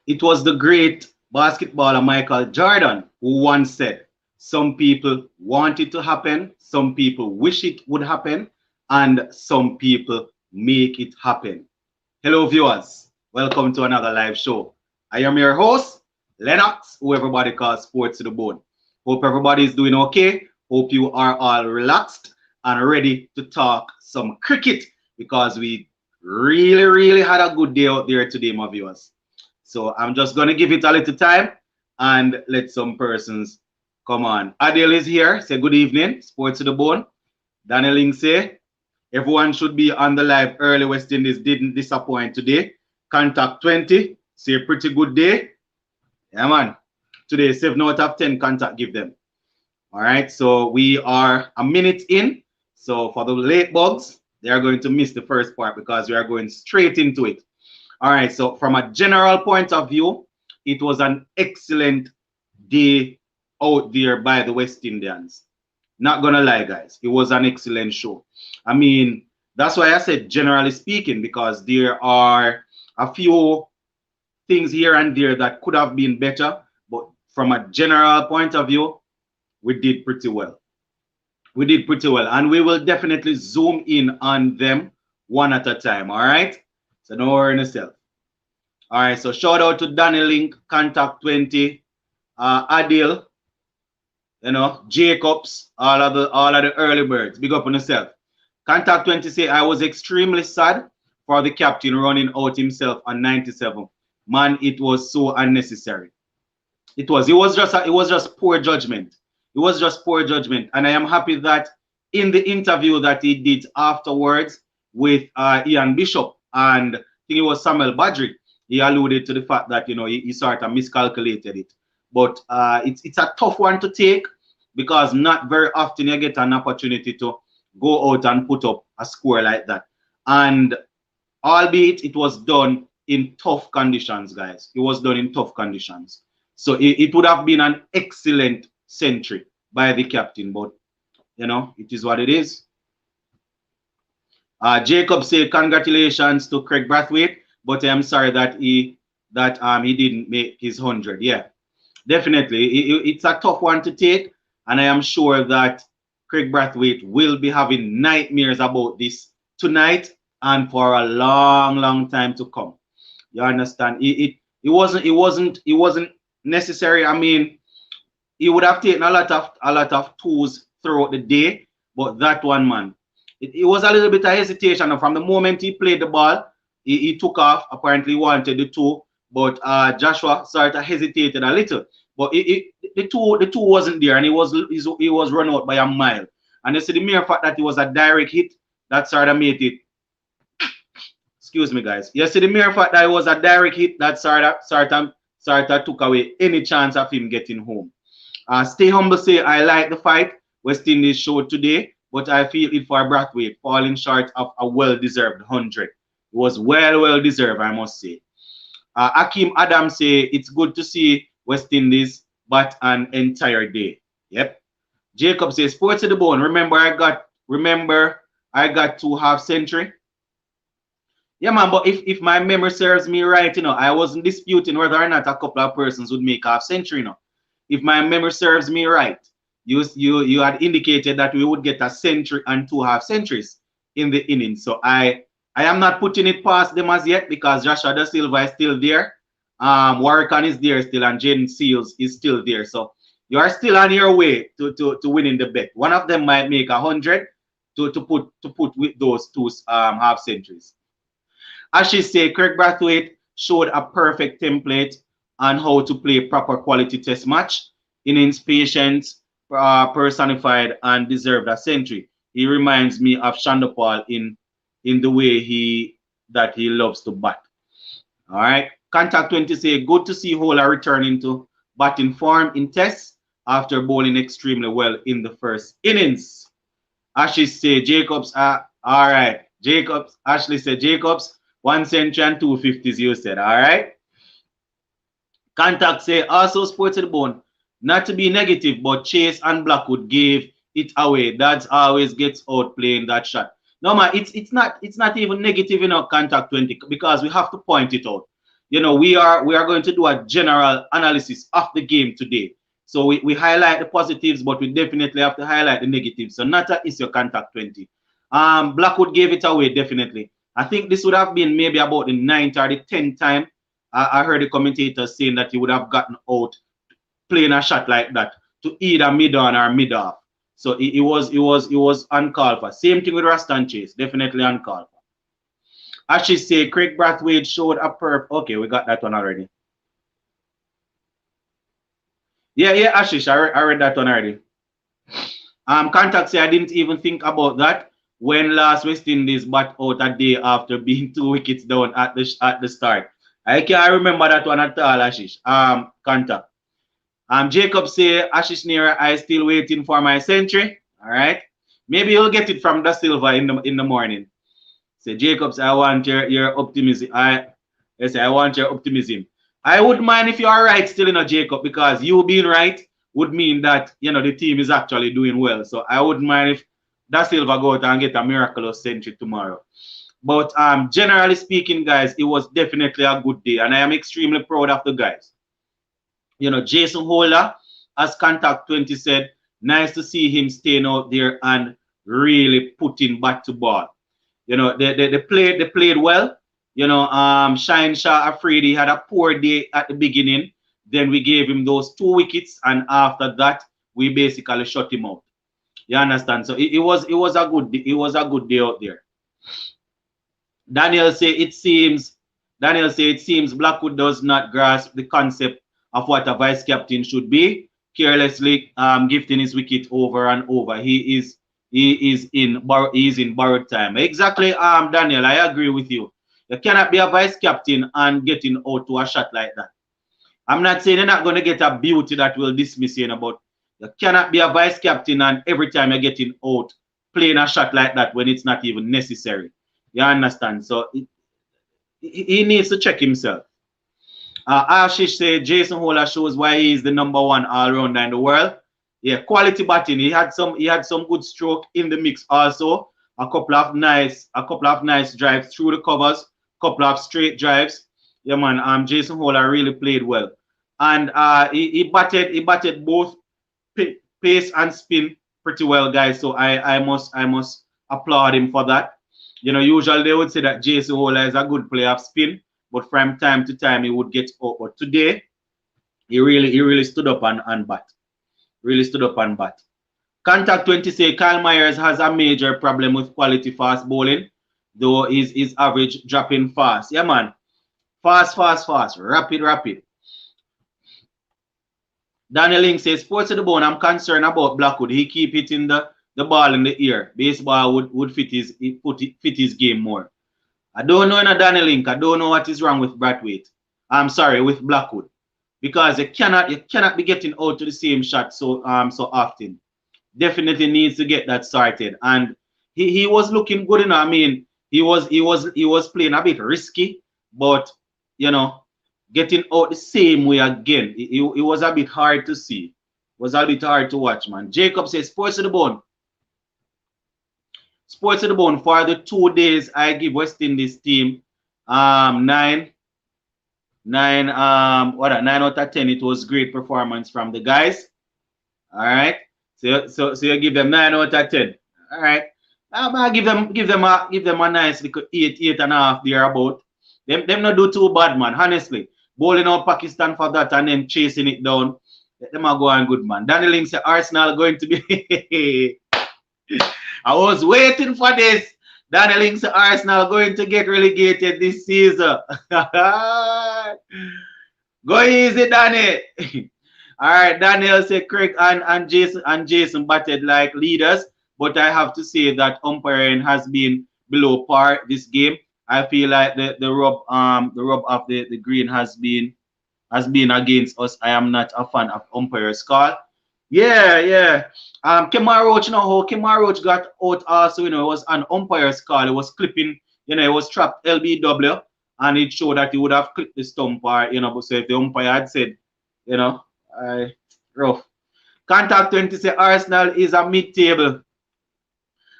It was the great basketballer Michael Jordan who once said, some people want it to happen, some people wish it would happen, and some people make it happen. Hello, viewers. Welcome to another live show. I am your host, Lennox, who everybody calls Sports to the Bone. Hope everybody is doing okay. Hope you are all relaxed and ready to talk some cricket because we really had a good day out there today, my viewers. So I'm just going to give it a little time and let some persons come on. Adele is here. Say good evening. Sports to the Bone. Daniel Ling say everyone should be on the live early. West Indies didn't disappoint today. Contact 20. Say pretty good day. Yeah, man. Today, 7 out of 10 contact give them. All right. So we are a minute in. So for the late bugs, they are going to miss the first part because we are going straight into it. All right. So from a general point of view, it was an excellent day out there by the West Indians. Not gonna lie, guys, it was an excellent show. I mean, that's why I said generally speaking, because there are a few things here and there that could have been better, but from a general point of view, we did pretty well. We did pretty well, and we will definitely zoom in on them one at a time. All right, so don't worry yourself. All right, so shout out to Danny Link, Contact 20, Adil, Jacobs, all of the early birds. Big up on yourself. Contact 20 say I was extremely sad for the captain running out himself on 97. Man, it was so unnecessary. It was just poor judgment. It was just poor judgment. And I am happy that in the interview that he did afterwards with Ian Bishop and I think it was Samuel Badrick, he alluded to the fact that he sort of miscalculated it. But it's a tough one to take because not very often you get an opportunity to go out and put up a score like that. And albeit it was done in tough conditions, guys. It was done in tough conditions. So it would have been an excellent century by the captain, but it is what it is. Jacob said congratulations to Craig Brathwaite, but I'm sorry that he didn't make his 100. Yeah, definitely. It's a tough one to take, and I am sure that Craig Brathwaite will be having nightmares about this tonight and for a long time to come. You understand? It wasn't necessary. I mean, he would have taken a lot of twos throughout the day, but that one, man, it was a little bit of hesitation. From the moment he played the ball, he took off. Apparently, he wanted the two, but Joshua sort of hesitated a little. But the two wasn't there, and he was run out by a mile. And you see the mere fact that it was a direct hit that sort of made it. Excuse me, guys. You see the mere fact that it was a direct hit that sort of took away any chance of him getting home. Stay humble say I like the fight West Indies showed today, but I feel it for Brathwaite falling short of a well-deserved 100. It was well deserved, I must say. Akim Adams say it's good to see West Indies but an entire day. Yep. Jacob says Sports to the Bone. Remember I got 2 half century. Yeah, man, but if my memory serves me right, I wasn't disputing whether or not a couple of persons would make half century, If my memory serves me right, you had indicated that we would get a century and 2 half centuries in the innings. So I am not putting it past them as yet because Joshua Da Silva is still there. Warwick is there still, and Jaden Seals is still there. So you are still on your way to winning the bet. One of them might make 100 to put with those 2 half centuries. As she said, Craig Brathwaite showed a perfect template on how to play proper quality test match. Innings patience personified and deserved a century. He reminds me of Shandapal in the way he loves to bat. All right. Contact 20 say good to see Hola returning to batting form in tests after bowling extremely well in the first innings. Ashley say Jacobs all right. Ashley said Jacobs 1 century and 250s, you said, all right. Contact say also Sports to the Bone. Not to be negative, but Chase and Blackwood gave it away. That's always gets out playing that shot. No man, it's not even negative enough. Contact 20 because we have to point it out. you know, we are going to do a general analysis of the game today. So we highlight the positives, but we definitely have to highlight the negatives. So Nata is your contact 20. Blackwood gave it away, definitely. I think this would have been maybe about the 9th or the 10th time I heard the commentators saying that he would have gotten out playing a shot like that to either mid on or mid off. So it was uncalled for. Same thing with Raston Chase, definitely uncalled for. Ashish say Craig Brathwaite showed a perp. Okay, we got that one already. Yeah, Ashish, I read that one already. Contact say I didn't even think about that when last West Indies bat out a day after being 2 wickets down at the start. I can't remember that one at all, Ashish. Contact. Jacob say Ashish Nera, I still waiting for my century. All right. Maybe you'll get it from Da Silva in the morning. Say Jacobs, I want your optimism. I want your optimism. I wouldn't mind if you are right still, Jacob, because you being right would mean that the team is actually doing well. So I wouldn't mind if Da Silva go out and get a miraculous century tomorrow. But generally speaking, guys, it was definitely a good day, and I am extremely proud of the guys. Jason Holder, as Contact 20 said, nice to see him staying out there and really putting bat to ball. They played well. Shine Shah Afridi had a poor day at the beginning. Then we gave him those 2 wickets, and after that, we basically shut him out. You understand? So it was a good day out there. Daniel say it seems Blackwood does not grasp the concept of what a vice captain should be, carelessly gifting his wicket over and over. He is in borrowed time. Exactly, Daniel, I agree with you. You cannot be a vice captain and getting out to a shot like that. I'm not saying you're not going to get a beauty that will dismiss you, but you cannot be a vice captain and every time you're getting out playing a shot like that when it's not even necessary. You understand? So he needs to check himself. Ashish said Jason Holder shows why he is the #1 all-rounder in the world. Yeah, quality batting. He had some good stroke in the mix also. A couple of nice drives through the covers, couple of straight drives. Yeah, man. Jason Holder really played well, and he batted both pace and spin pretty well, guys. So I must applaud him for that. Usually they would say that Jason Holder is a good player of spin, but from time to time he would get up. But today, he really stood up and bat. Really stood up and bat. Contact 20 say Kyle Myers has a major problem with quality fast bowling, though his average dropping fast. Yeah, man. Fast. Rapid. Daniel Link says, Sports to the bone, I'm concerned about Blackwood. He keep hitting the ball in the air. Baseball would fit his game more. I don't know, Daniel Link. I don't know what is wrong with Brathwaite. I'm sorry, with Blackwood. Because you cannot be getting out to the same shot so often. Definitely needs to get that sorted. And he was looking good, I mean, he was playing a bit risky, but getting out the same way again, it was a bit hard to see. It was a bit hard to watch, man. Jacob says, Sports to the bone. Sports to the bone. For the 2 days, I give West Indies team 9 out of 10. It was great performance from the guys. All right. So you give them 9 out of 10. All right. I give them a nice little 8.5 thereabout. Them not do too bad, man. Honestly, bowling out Pakistan for that and then chasing it down. Let them go on good, man. Danny Link said Arsenal going to be. I was waiting for this. Danny Link said Arsenal going to get relegated this season. Go easy, Danny. All right, Daniel said Craig and Jason batted like leaders, but I have to say that umpiring has been below par this game. I feel like the rub of the green has been against us. I am not a fan of umpire's call. Yeah. Kemar Roach, how Kemar Roach got out also, it was an umpire's call. It was clipping, it was trapped LBW, and it showed that he would have clipped the stump or, but so if the umpire had said, rough. Contact 20 say Arsenal is a mid-table.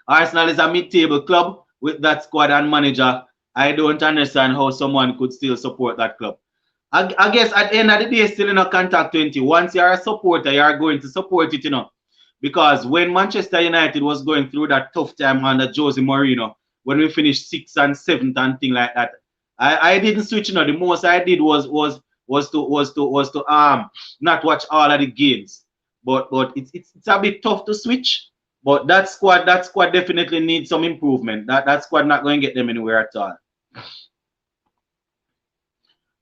Arsenal is a mid-table club with that squad and manager. I don't understand how someone could still support that club. I guess at the end of the day, still in a contact 20. Once you're a supporter, you are going to support it, you know. Because when Manchester United was going through that tough time under Jose Mourinho, when we finished 6th and 7th and thing like that, I didn't switch, you know. The most I did was to not watch all of the games. But it's a bit tough to switch. But that squad definitely needs some improvement. That squad not going to get them anywhere at all.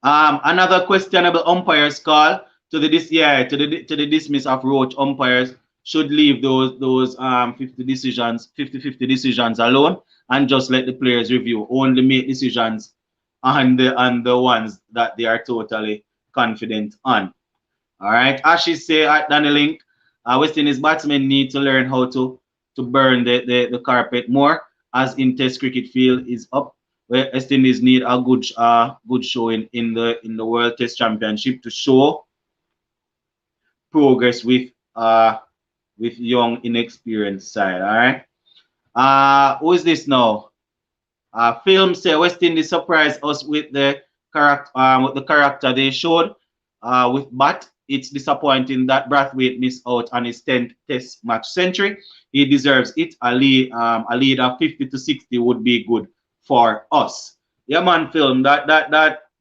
Another questionable umpires call to the dismiss of Roach umpires should leave those 50 decisions alone and just let the players review. Only make decisions on the ones that they are totally confident on. All right. Ashes say at Danny Link, West Indies batsmen need to learn how to burn the carpet more as in Test cricket field is up. West Indies need a good showing in the World Test Championship to show progress with young inexperienced side. All right. Who is this now? Film say West Indies surprised us with the character they showed with bat. It's disappointing that Brathwaite missed out on his 10th Test match century. He deserves it. A lead of 50 to 60 would be good for us. Yeah, man, Film. That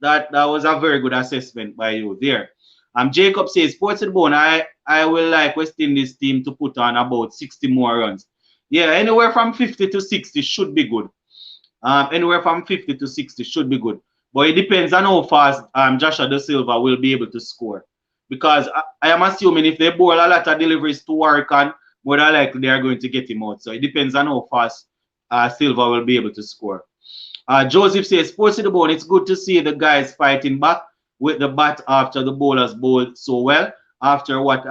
was a very good assessment by you there. Jacob says, Sports and Bone, I will like West Indies team to put on about 60 more runs. Yeah, anywhere from 50 to 60 should be good. Anywhere from 50 to 60 should be good. But it depends on how fast Joshua Da Silva will be able to score. Because I am assuming if they bowl a lot of deliveries to Warrican, more than likely they are going to get him out. So it depends on how fast Silva will be able to score. Joseph says, Sports to the Bone, it's good to see the guys fighting back with the bat after the bowlers bowled so well after what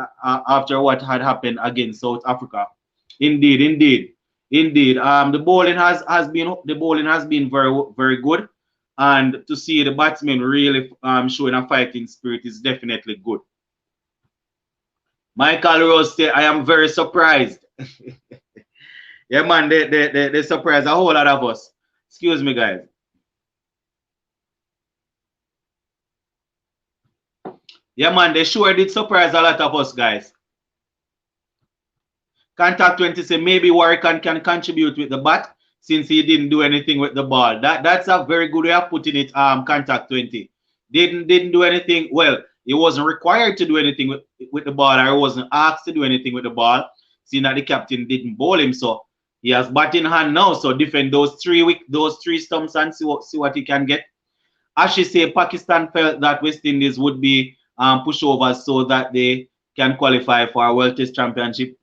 had happened against South Africa. Indeed. The bowling has been very, very good. And to see the batsmen really showing a fighting spirit is definitely good. Michael Rose said, I am very surprised. Yeah, man, they surprised a whole lot of us. Excuse me, guys. Yeah, man, they sure did surprise a lot of us, guys. Contact 20 say maybe Warrican can contribute with the bat since he didn't do anything with the ball. That's a very good way of putting it. Contact 20 didn't do anything. Well, he wasn't required to do anything with the ball, or he wasn't asked to do anything with the ball, seeing that the captain didn't bowl him. So he has bat in hand now. So defend those three stumps and see what he can get. Ashley say Pakistan felt that West Indies would be pushovers so that they can qualify for a World Test Championship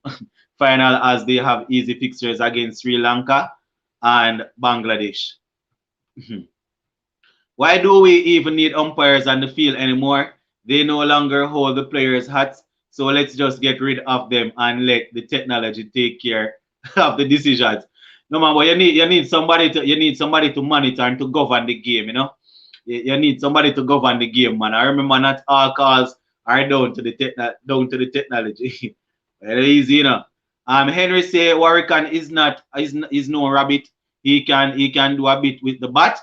final as they have easy fixtures against Sri Lanka and Bangladesh. Why do we even need umpires on the field anymore? They no longer hold the players' hats, so let's just get rid of them and let the technology take care of the decisions. No man, but you need somebody to monitor and to govern the game, you know. You need somebody to govern the game, man. I remember not all calls are down to the technology. Very easy, you know. Henry say Warrican is no rabbit. He can do a bit with the bat.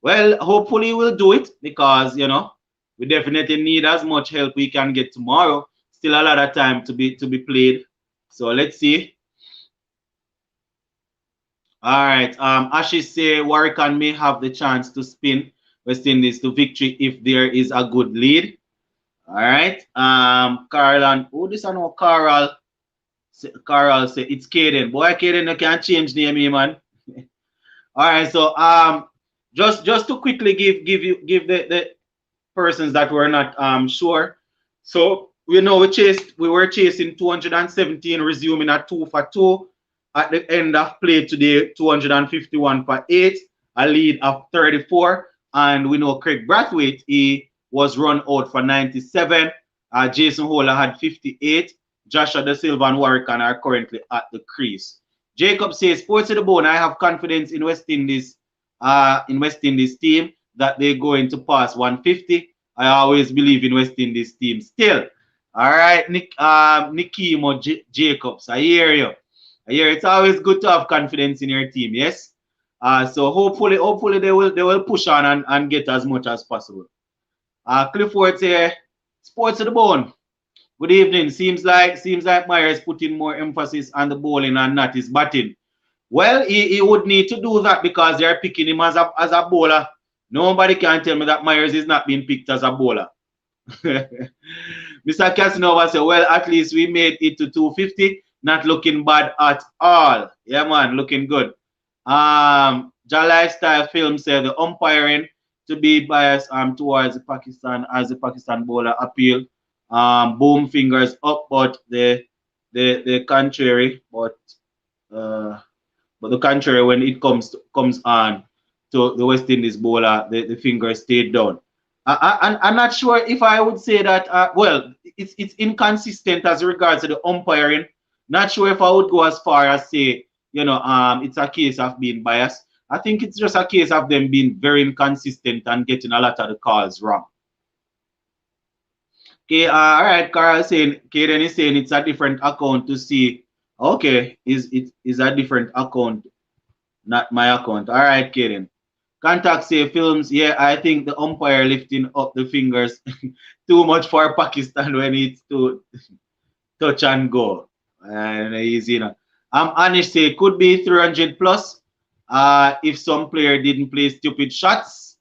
Well, hopefully we'll do it because you know we definitely need as much help we can get tomorrow. Still a lot of time to be played. So let's see. All right. Ashish say Warrican may have the chance to spin West Indies to victory if there is a good lead. All right. Carl and this I know Carl say it's Caden. Boy, Caden, you can't change name, man. All right. So just to quickly give the persons that were not sure. So we know we were chasing 217, resuming at 2 for 2. At the end of play today, 251 for 8, a lead of 34. And we know Craig Brathwaite, he was run out for 97. Jason Holder had 58. Joshua Da Silva and Warrican are currently at the crease. Jacob says, Sports to the Bone, I have confidence in West Indies team that they're going to pass 150. I always believe in West Indies team still. All right, Nikimo Jacobs, I hear you. It's always good to have confidence in your team, yes? So hopefully they will push on and get as much as possible. Clifford say, sports to the bone. Good evening. Seems like Myers putting more emphasis on the bowling and not his batting. Well, he would need to do that because they're picking him as a bowler. Nobody can tell me that Myers is not being picked as a bowler. Mr. Casanova said, well, at least we made it to 250. Not looking bad at all. Yeah, man, looking good. Ja Lifestyle Film said the umpiring to be biased towards Pakistan as the Pakistan bowler appeal. Boom fingers up, but the contrary, uh, but the contrary when it comes on to the West Indies bowler, the fingers stayed down. I'm not sure if I would say that. Well, it's inconsistent as regards to the umpiring. Not sure if I would go as far as say, it's a case of being biased. I think it's just a case of them being very inconsistent and getting a lot of the calls wrong. Okay, all right, Carl saying, Kaden is saying it's a different account to see. Okay, is a different account, not my account. All right, Kaden. Contact say films. Yeah, I think the umpire lifting up the fingers too much for Pakistan when it's to touch and go. And easy, Anish say could be 300 plus. If some player didn't play stupid shots.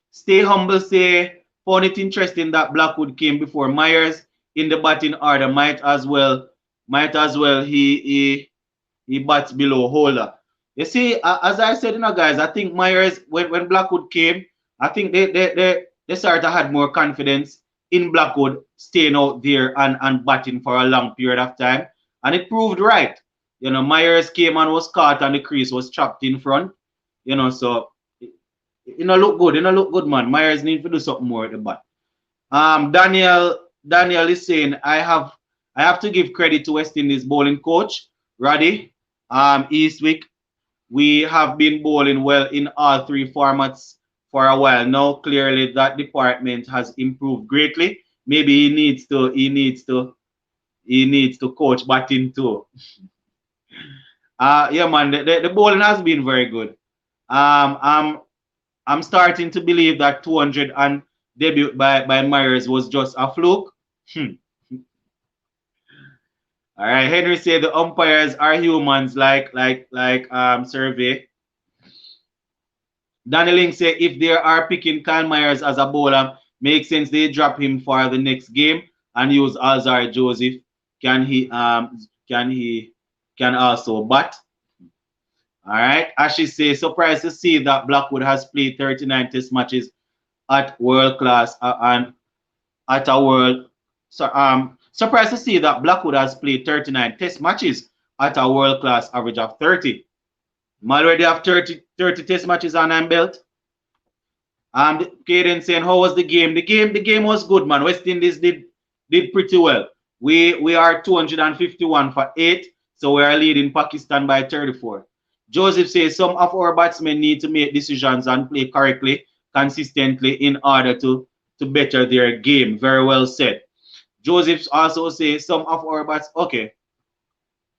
Stay humble say found it interesting that Blackwood came before Myers in the batting order. Might as well he bats below Holder. You see, as I said, guys, I think Myers, when Blackwood came, I think they started to had more confidence in Blackwood staying out there and batting for a long period of time. And it proved right. Myers came and was caught and the crease was trapped in front. So look good. Look good, man. Myers need to do something more at the bat. Daniel is saying I have to give credit to West Indies bowling coach, Roddy, Eastwick. We have been bowling well in all three formats for a while now. Clearly, that department has improved greatly. Maybe he needs to coach batting too. Yeah, man, the bowling has been very good. I'm starting to believe that 200 and debut by Myers was just a fluke. All right, Henry said the umpires are humans, like survey. Danny Link said if they are picking Kyle Myers as a bowler, makes sense they drop him for the next game and use Alzar Joseph. Can he can also bat? All right. Ashley says surprised to see that Blackwood has played 39 test matches at world class and at a world surprised to see that Blackwood has played 39 test matches at a world class average of 30. I'm already have 30 test matches on I'm belt. Kaden saying, how was the game? The game was good, man. West Indies did pretty well. We are 251 for 8, so we are leading Pakistan by 34. Joseph says some of our batsmen need to make decisions and play correctly, consistently in order to better their game. Very well said. Joseph also says some of our bats. Okay.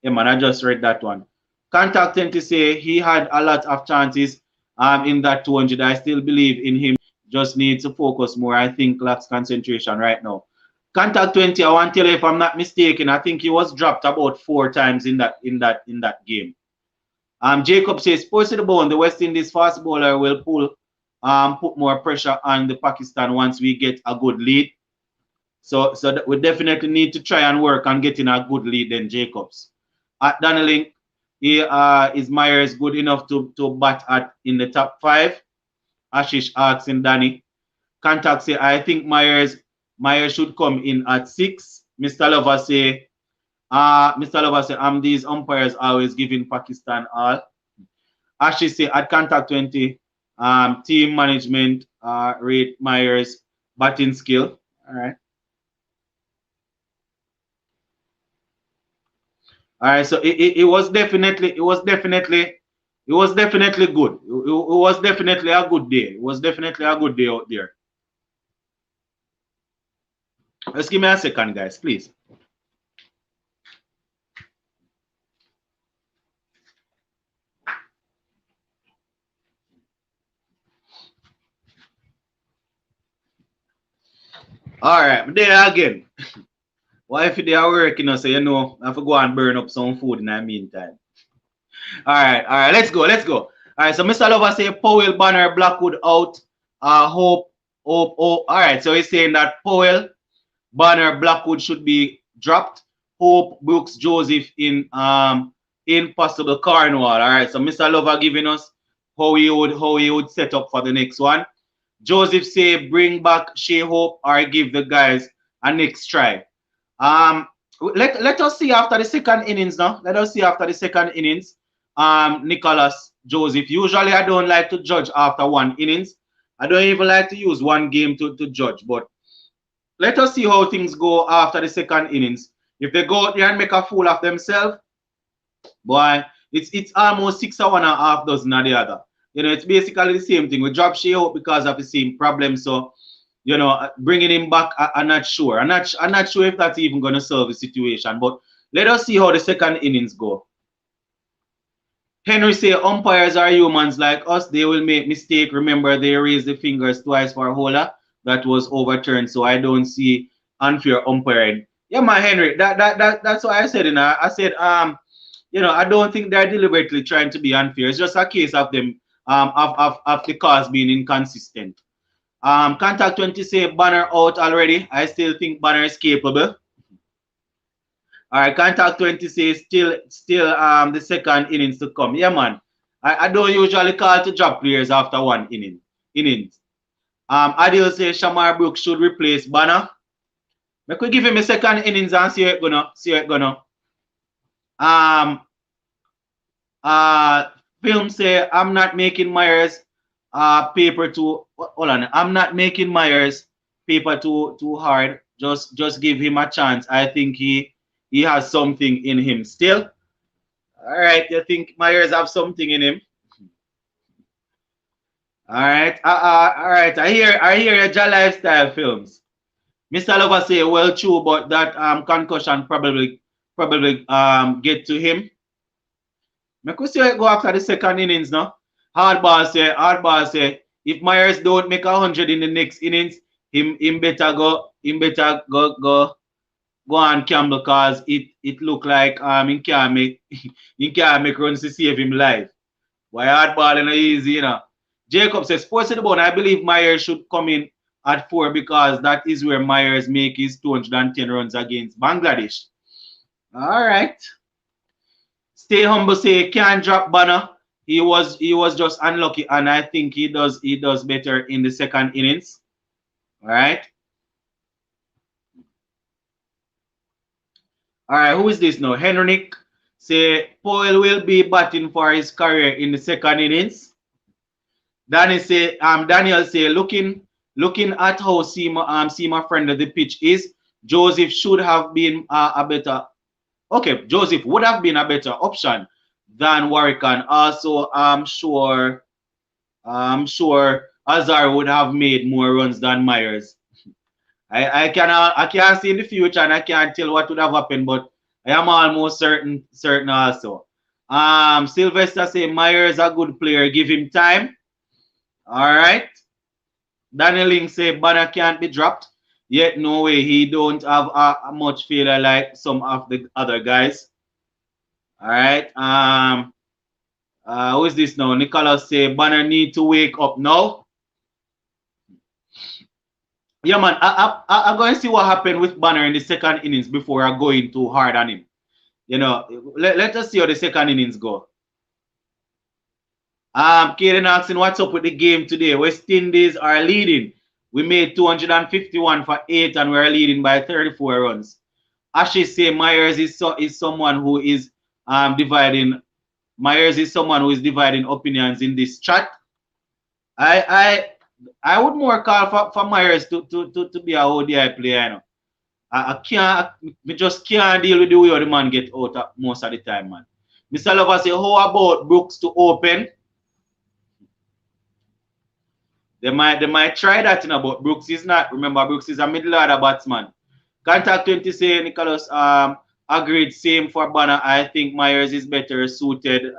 Yeah, man, I just read that one. Contact him to say he had a lot of chances in that 200. I still believe in him. Just needs to focus more. I think lacks concentration right now. Contact 20, I want to tell you if I'm not mistaken, I think he was dropped about 4 times in that game. Jacob says, sports to the bone, the West Indies fast bowler will put more pressure on the Pakistan once we get a good lead. So we definitely need to try and work on getting a good lead then, Jacobs. At Daniel, is Myers good enough to bat at in the top 5? Ashish asking Danny. Contact say, I think Myers should come in at 6. Mr. Lover say, these umpires always giving Pakistan all. Ashish say, at Contact 20, team management rate Myers batting skill. All right. All right, so it was definitely good. It was definitely a good day. It was definitely a good day out there. Just give me a second, guys, please. All right, there again. What if they are working, so you know, I have to go and burn up some food in the meantime. All right, let's go, let's go. All right, so Mr. Lover say Powell, Banner, Blackwood out. Hope. All right, so he's saying that Powell, Banner, Blackwood should be dropped. Hope, Brooks, Joseph in possible Cornwall. All right, so Mr. Lover giving us how he would set up for the next one. Joseph say bring back Shea Hope or give the guys a next try. Let us see after the second innings now. Let us see after the second innings. Nicholas, Joseph. Usually I don't like to judge after one innings. I don't even like to use one game to judge, but let us see how things go after the second innings. If they go out there and make a fool of themselves, boy, it's almost 6 or 1.5 dozen of the other. You know, it's basically the same thing. We drop Shea out because of the same problem. So, you know, bringing him back, I'm not sure. I'm not sure if that's even going to solve the situation. But let us see how the second innings go. Henry say umpires are humans like us. They will make mistake. Remember, they raised the fingers twice for a holder that was overturned. So I don't see unfair umpiring. Yeah, man, Henry. That's what I said. You know, I said you know, I don't think they're deliberately trying to be unfair. It's just a case of them of the cause being inconsistent. Contact 20 say Banner out already. I still think Banner is capable. All right, Contact 20 says still the second innings to come. Yeah, man. I don't usually call to drop players after one innings. Adil says Shamar Brooks should replace Banner. I could give him a second innings and see how it gonna. Film say I'm not making Myers paper too. Hold on, I'm not making Myers paper too hard. Just give him a chance. I think he has something in him still. All right, you think Myers have something in him? All right, all right. I hear your Jah Lifestyle Films. Mr. Lover say well true, but that concussion probably get to him. I could say go after the second innings now. Hardball say if Myers don't make 100 in the next innings, him better go on Campbell because it look like he can't make runs to save him life. Why hardball and easy, you know. Jacob says sports in the bone. I believe Myers should come in at 4 because that is where Myers make his 210 runs against Bangladesh. All right. Stay humble say can't drop Banner. He was just unlucky, and I think he does better in the second innings. All right. All right, who is this now? Henrik say Powell will be batting for his career in the second innings. Daniel say looking at how Seema friendly the pitch is, Joseph should have been a better. Okay, Joseph would have been a better option than Warwican. Also, I'm sure Azar would have made more runs than Myers. I can't see in the future and I can't tell what would have happened, but I am almost certain also. Sylvester say Myers a good player, give him time. All right. Daniel Ling say Banner can't be dropped. Yet no way, he don't have a much failure like some of the other guys. All right. Who is this now? Nicholas say Banner need to wake up now. Yeah, man. I'm going to see what happened with Banner in the second innings before I go in too hard on him. You know, let us see how the second innings go. Kaden asking what's up with the game today. West Indies are leading. We made 251 for 8 and we're leading by 34 runs. Ashish say Myers is someone who is dividing. Myers is someone who is dividing opinions in this chat. I would more call for Myers to be a ODI player. You know. I just can't deal with the way the man get out most of the time, man. Mr. Lover say, how about Brooks to open? They might try that, you know, but Brooks is not. Remember, Brooks is a middle order batsman. Contact 20 say Nicholas agreed, same for Banner. I think Myers is better suited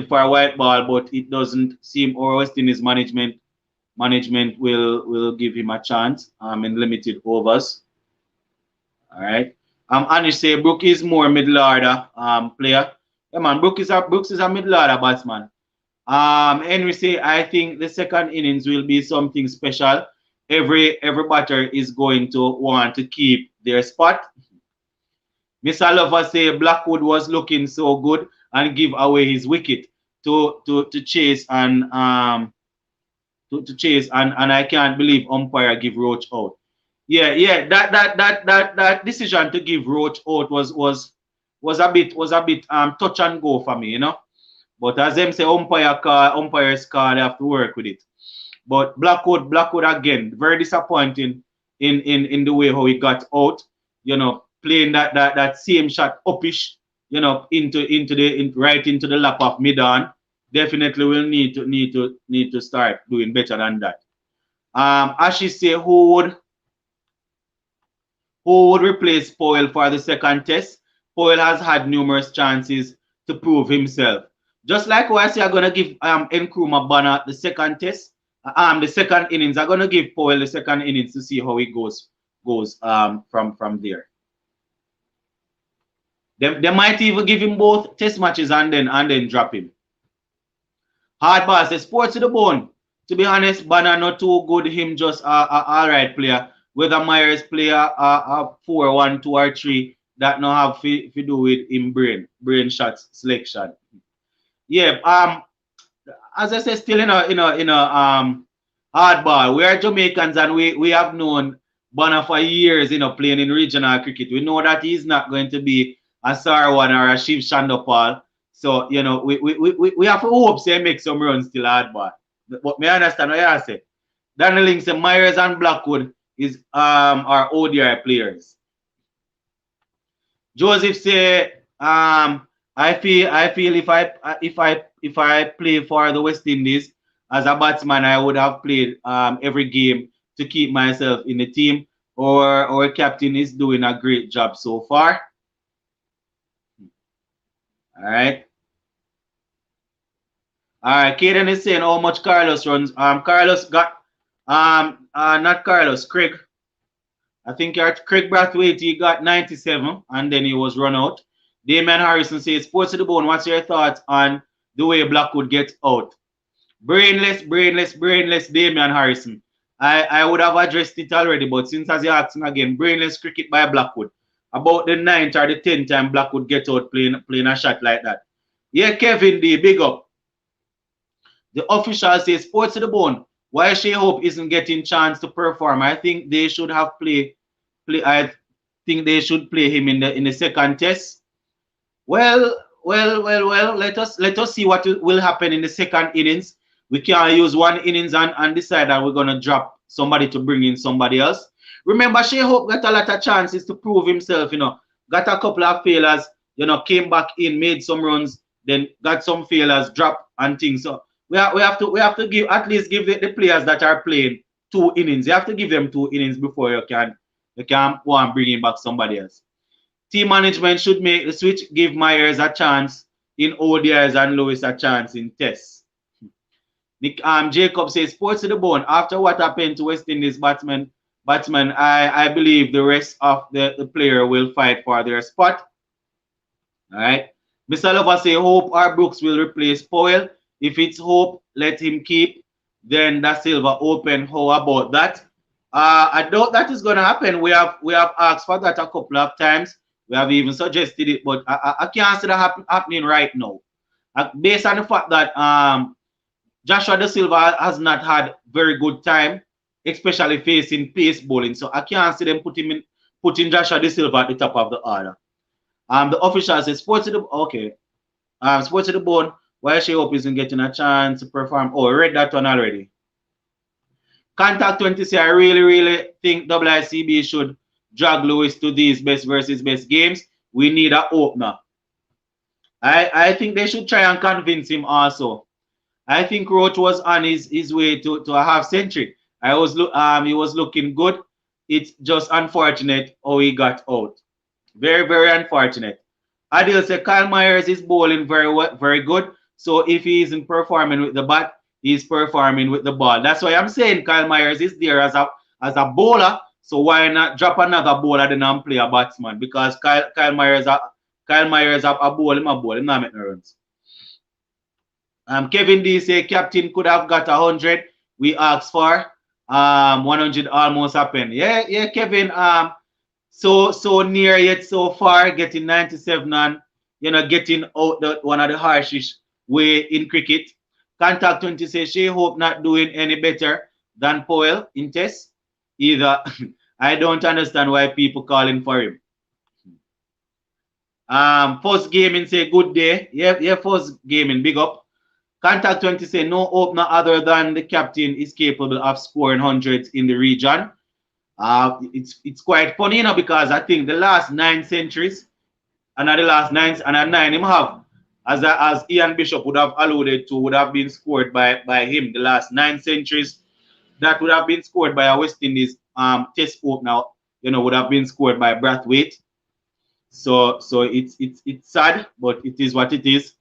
for a white ball, but it doesn't seem or West Indies management management will give him a chance in limited overs. All right. Anish say Brook is more middle order player. Yeah, man, Brooks is a middle order batsman. Henry say I think the second innings will be something special. Every batter is going to want to keep their spot. Mr. Lover say Blackwood was looking so good and give away his wicket to chase to chase and I can't believe umpire give Roach out. Yeah, that decision to give Roach out was a bit touch and go for me, you know. But as them say umpires call, they have to work with it. But Blackwood again, very disappointing in the way how he got out, you know, playing that same shot uppish, you know, right into the lap of mid-on. Definitely will need to start doing better than that. Ashley say who would replace Powell for the second test? Powell has had numerous chances to prove himself. Just like what I say, I'm gonna give Nkrumah Bonner the second test, the second innings. I'm gonna give Powell the second innings to see how it goes from there. They might even give him both test matches and then drop him. Hardball says sports to the bone. To be honest, Bonner not too good. Him just a alright player. Whether Myers play a 4, 1, 2, or 3, that no have to do with him brain shots selection. Yeah, as I said, still in a hardball. We are Jamaicans and we have known Bonner for years, you know, playing in regional cricket. We know that he's not going to be a Sarwan or a Shiv Chandopal. So, you know, we have to hope they make some runs still hardball. But me understand what you say. Daniel Link said Myers and Blackwood is our ODI players. Joseph say I feel if I play for the West Indies as a batsman, I would have played every game to keep myself in the team. Our captain is doing a great job so far. All right. Kaden is saying how much Carlos runs. Carlos got not Carlos, Craig. I think Craig Brathwaite, he got 97 and then he was run out. Damian Harrison says, Sports to the bone, what's your thoughts on the way Blackwood gets out? Brainless, Damian Harrison. I would have addressed it already, but since as you're asking again, brainless cricket by Blackwood. About the 9th or the 10th time Blackwood get out playing a shot like that. Yeah, Kevin D, big up. The official says, Sports to the bone. Why Shea Hope isn't getting chance to perform? I think they should have I think they should play him in the second test. Well. Let us see what will happen in the second innings. We can't use one innings and decide that we're gonna drop somebody to bring in somebody else. Remember, Shea Hope got a lot of chances to prove himself. You know, got a couple of failures. You know, came back in, made some runs, then got some failures, drop and things. So we have to give at least give the players that are playing 2 innings. You have to give them 2 innings before you can go and bring in back somebody else. Team management should make the switch, give Myers a chance in ODIs and Lewis a chance in tests. Jacob says, Sports to the bone. After what happened to West Indies batsman, I believe the rest of the player will fight for their spot. All right. Mr. Lover say, Hope or Brooks will replace Powell. If it's Hope, let him keep. Then Da Silva open. How about that? I doubt that is going to happen. We have asked for that a couple of times. We have even suggested it, but I can't see that happening right now. Based on the fact that Joshua Da Silva has not had very good time, especially facing pace bowling. So I can't see them putting Joshua Da Silva at the top of the order. The official says Sports to the Sports to the bone. Why Shea Hope isn't getting a chance to perform? Oh, I read that one already. Contact 20 say I really think WICB should drag Lewis to these best versus best games. We need an opener. I think they should try and convince him also. I think Roach was on his way to a half century. He was looking good. It's just unfortunate how he got out. Very unfortunate. Adil said Kyle Myers is bowling very good. So if he isn't performing with the bat, he's performing with the ball. That's why I'm saying Kyle Myers is there as a bowler. So why not drop another bowler than and play a batsman? Because Kyle Myers a bowl, him a bowl, him not make no runs. Kevin D say captain could have got 100. We asked for 100 almost happened. Yeah, Kevin. So near yet so far, getting 97 and getting out one of the harshest way in cricket. Contact 20 says she hope not doing any better than Powell in test. Either I don't understand why people calling for him. First gaming say good day. Yeah, first gaming, big up. Contact 20 say no opener other than the captain is capable of scoring hundreds in the region. It's quite funny, because I think the last 9 centuries and the last 9 and a 9 him have, as Ian Bishop would have alluded to, would have been scored by him. The last 9 centuries that would have been scored by a West Indies test opener, would have been scored by Brathwaite. So it's sad, but it is what it is.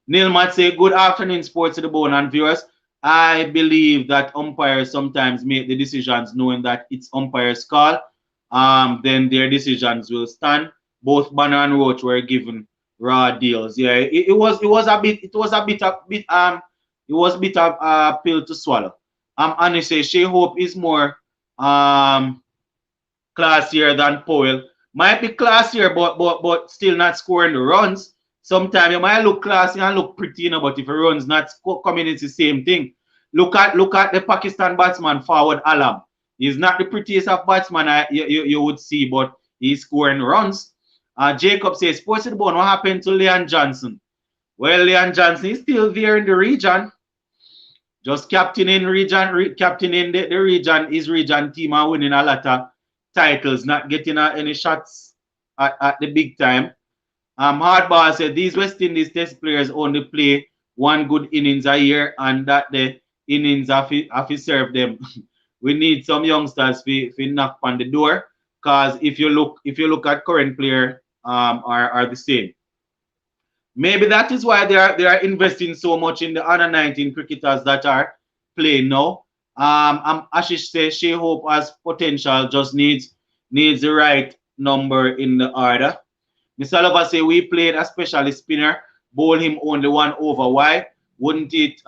Neil Matt say, good afternoon, Sports to the Bone and viewers. I believe that umpires sometimes make the decisions knowing that it's umpire's call. Then their decisions will stand. Both Banner and Roach were given raw deals. Yeah, it was a bit of pill to swallow. Honestly, Shea Hope is more classier than Powell. Might be classier, but still not scoring the runs. Sometimes you might look classy and look pretty, but if the runs not coming, it's the same thing. Look at the Pakistan batsman Fawad Alam. He's not the prettiest of batsman you would see, but he's scoring runs. Jacob says, Sports the Bone, what happened to Leon Johnson? Well, Leon Johnson is still there in the region. Just captaining the region, his region team and winning a lot of titles, not getting any shots at the big time. Hardball said these West Indies test players only play one good innings a year, and that the innings have to serve them. We need some youngsters to knock on the door, because if you look at current player are the same. Maybe that is why they are investing so much in the under 19 cricketers that are playing now. Ashish says Shea Hope has potential, just needs the right number in the order. Mr. Lover say we played a specialist spinner, bowl him only 1 over. Why? Wouldn't it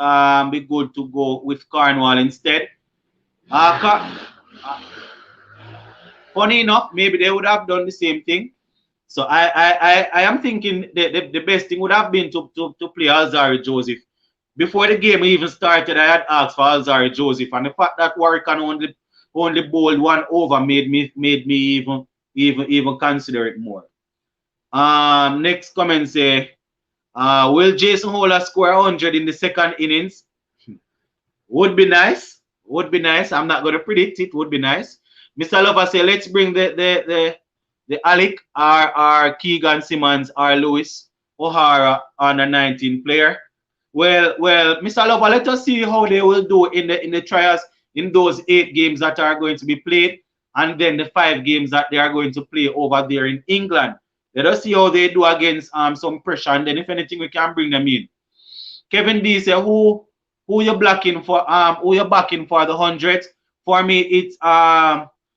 be good to go with Cornwall instead? Funny enough, maybe they would have done the same thing. So I am thinking the best thing would have been to play Alzarri Joseph. Before the game even started, I had asked for Alzarri Joseph, and the fact that Warwican only bowled 1 over made me even consider it more. Next comment say, will Jason Holder score 100 in the second innings? Would be nice. Would be nice. I'm not going to predict it. Would be nice. Mr. Lover say, let's bring the Alec or Keegan Simmons or Lewis O'Hara on a 19 player. Well, Mr. Lover, let us see how they will do in the trials in those 8 games that are going to be played, and then the 5 games that they are going to play over there in England. Let us see how they do against some pressure, and then if anything we can bring them in. Kevin D say, who you backing for? Who you backing for the 100? For me, it's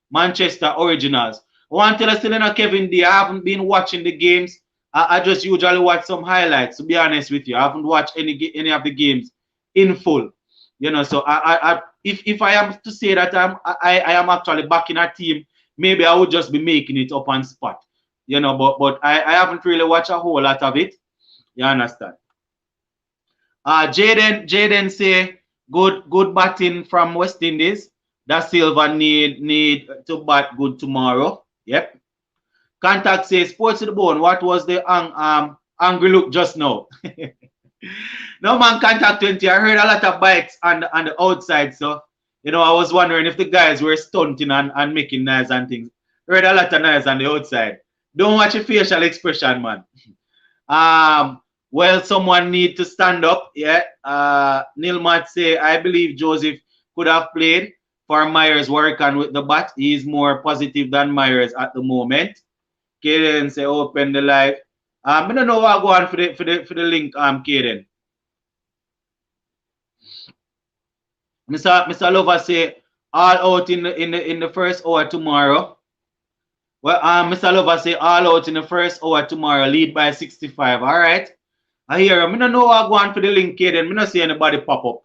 Manchester Originals. I want to tell you, Kevin D, I haven't been watching the games. I just usually watch some highlights. To be honest with you, I haven't watched any of the games in full. So if I am to say that I am actually backing a team, maybe I would just be making it up on spot. But I haven't really watched a whole lot of it. You understand? Jaden say good batting from West Indies. Da Silva need to bat good tomorrow. Yep. Contact says Sports to the Bone. What was the angry look just now? No man, Contact 20. I heard a lot of bites on the outside, so I was wondering if the guys were stunting and making noise and things. Heard a lot of noise on the outside. Don't watch your facial expression, man. Well, someone need to stand up. Yeah. Neil Matt say, I believe Joseph could have played for Myers working with the bat. He is more positive than Myers at the moment. Kaden say, open the live. I don't know what I go on for the link, Kaden. Mr. Lover say all out in the first hour tomorrow. Well, Mr. Lover say all out in the first hour tomorrow, lead by 65. All right. I hear him. I don't know what going for the link here, then I don't see anybody pop up.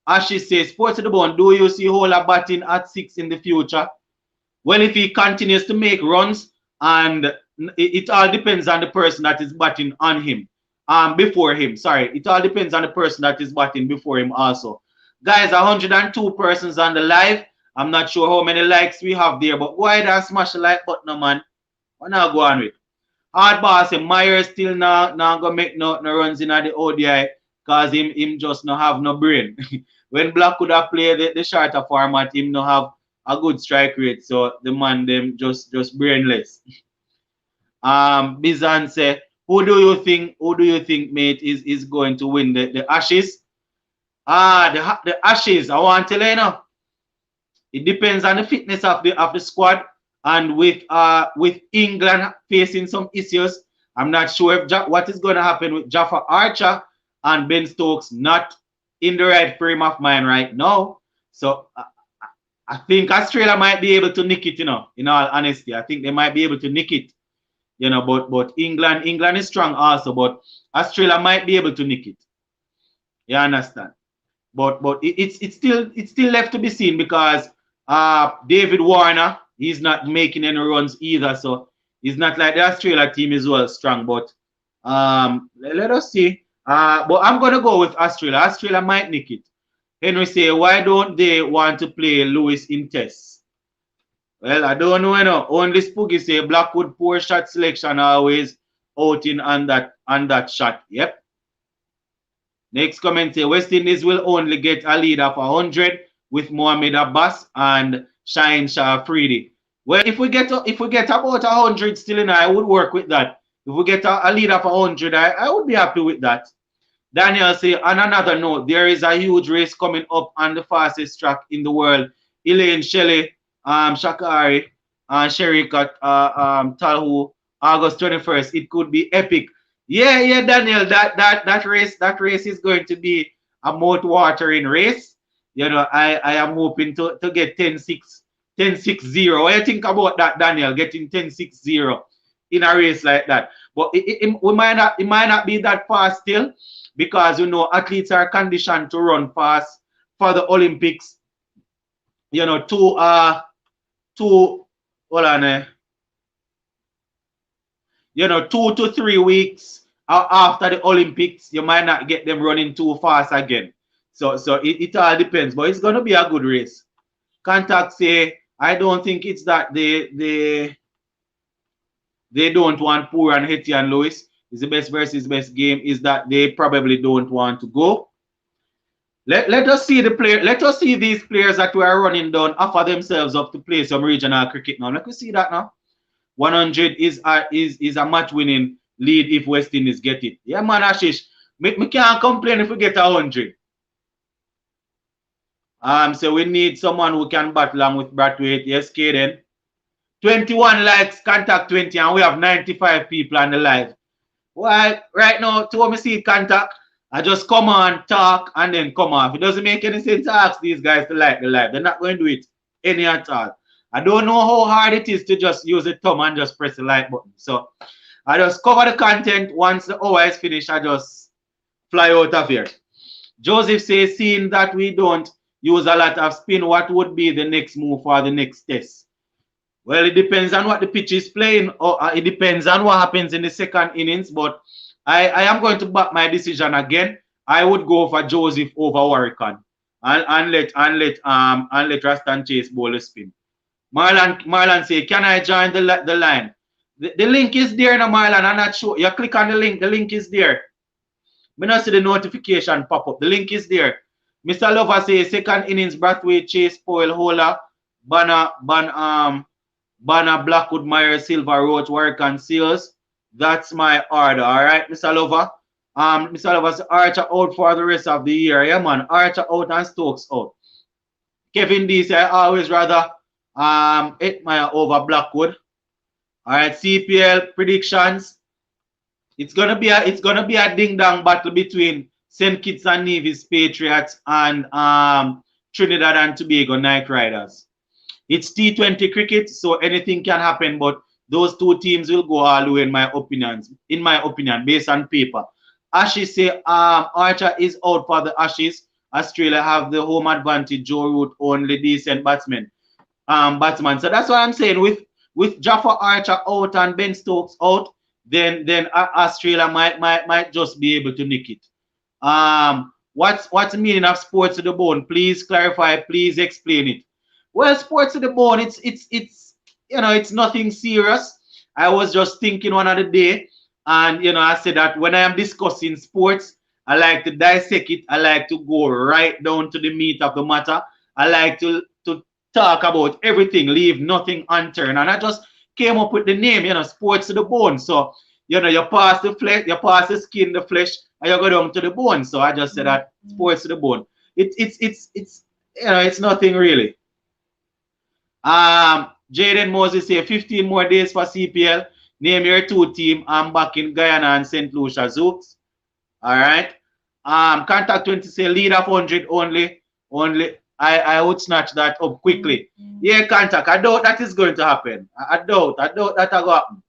As she says, Sports to the Bone, do you see Hola batting at 6 in the future? Well, if he continues to make runs, and it all depends on the person that is batting on him, before him. Sorry, it all depends on the person that is batting before him also. Guys, 102 persons on the live. I'm not sure how many likes we have there, but go ahead and smash the like button, man. What now go on with? Hard boss, Myers still now gonna make no runs in the ODI because him just no have no brain. When Black could have played the shorter format, him no have a good strike rate, so the man them just brainless. Bizan say, who do you think, mate, is going to win the Ashes? The Ashes, I want to tell you now. It depends on the fitness of the squad, and with England facing some issues, I'm not sure if what is going to happen with Jofra Archer and Ben Stokes not in the right frame of mind right now. So I think Australia might be able to nick it, in all honesty. I think they might be able to nick it, but England is strong also, but Australia might be able to nick it. You understand? But it's still left to be seen because David Warner, he's not making any runs either, so he's not like the Australia team is well strong. But let us see. But I'm gonna go with Australia. Australia might nick it. Henry say, why don't they want to play Lewis in tests? Well, I don't know, Only Spooky say Blackwood poor shot selection always out in on that shot. Yep. Next comment say West Indies will only get a lead of 100 with Mohamed Abbas and Shaheen Shah Afridi. Well, if we get about 100 still in, I would work with that. If we get a lead of 100, I would be happy with that. Daniel say, on another note, there is a huge race coming up on the fastest track in the world. Elaine Shelley, Shakari, and Sherika Talhu, August 21st. It could be epic. Yeah, Daniel, that race is going to be a mouth-watering race. I am hoping to get 10-6, 10-6-0. What do you think about that, Daniel? Getting 10-6-0 in a race like that. But it might not be that fast still, because athletes are conditioned to run fast for the Olympics. Hold on. 2 to 3 weeks after the Olympics, you might not get them running too fast again. So it all depends, but it's gonna be a good race. Contact say, I don't think it's that they don't want Poor and Hetty and Lewis. It's the best versus best game. Is that they probably don't want to go. Let us see the player. Let us see these players that we are running down offer themselves up to play some regional cricket now. Let us see that now. 100 is a match winning lead if West Indies get it. Yeah, man, Ashish. Me can't complain if we get 100. So we need someone who can battle along with Brathwaite. Yes, Kaden. 21 likes, contact 20, and we have 95 people on the live. Well, right now, to me see contact, I just come on, talk, and then come off. It doesn't make any sense to ask these guys to like the live. They're not going to do it any at all. I don't know how hard it is to just use a thumb and just press the like button. So I just cover the content. Once the hour is finished, I just fly out of here. Joseph says, seeing that we don't use a lot of spin, what would be the next move for the next test? Well, it depends on what the pitch is playing, or it depends on what happens in the second innings. But I am going to back my decision again. I would go for Joseph over Warrican and let Rastan Chase bowl a spin. Marlon say, can I join the line? The link is there now, Marlon. I'm not sure. You click on the link. The link is there. I not see the notification pop up. The link is there. Mr. Lover says, second innings, Brathwaite, Chase, Powell, Hola, Banner, Blackwood, Myers, Silver, Roach, Warrican, Seals. That's my order. All right, Mr. Lover. Mr. Lover says, Archer out for the rest of the year. Yeah, man. Archer out and Stokes out. Kevin D says, I always rather Hetmeyer over Blackwood. All right, CPL predictions. It's gonna be a ding dong battle between St. Kitts and Nevis Patriots and Trinidad and Tobago Knight Riders. It's T20 cricket, so anything can happen, but those two teams will go all the way in my opinion, based on paper. Ashes say Archer is out for the Ashes. Australia have the home advantage. Joe Root only decent batsman. So that's what I'm saying. With Jaffa Archer out and Ben Stokes out, then Australia might just be able to nick it. What's the meaning of sports to the bone? Please clarify. Please explain it. Well, sports to the bone. It's nothing serious. I was just thinking one other day, and I said that when I am discussing sports, I like to dissect it. I like to go right down to the meat of the matter. I like to talk about everything, leave nothing unturned. And I just came up with the name, sports to the bone. So, you pass the flesh, you pass the skin, the flesh, and you go down to the bone. So I just said that sports to the bone. It's nothing really. Jaden Moses say 15 more days for CPL. Name your two team. I'm back in Guyana and St. Lucia Zooks. All right. Contact 20 say lead of 100 only. I would snatch that up quickly. Yeah, contact. I doubt that is going to happen. I doubt that will happen.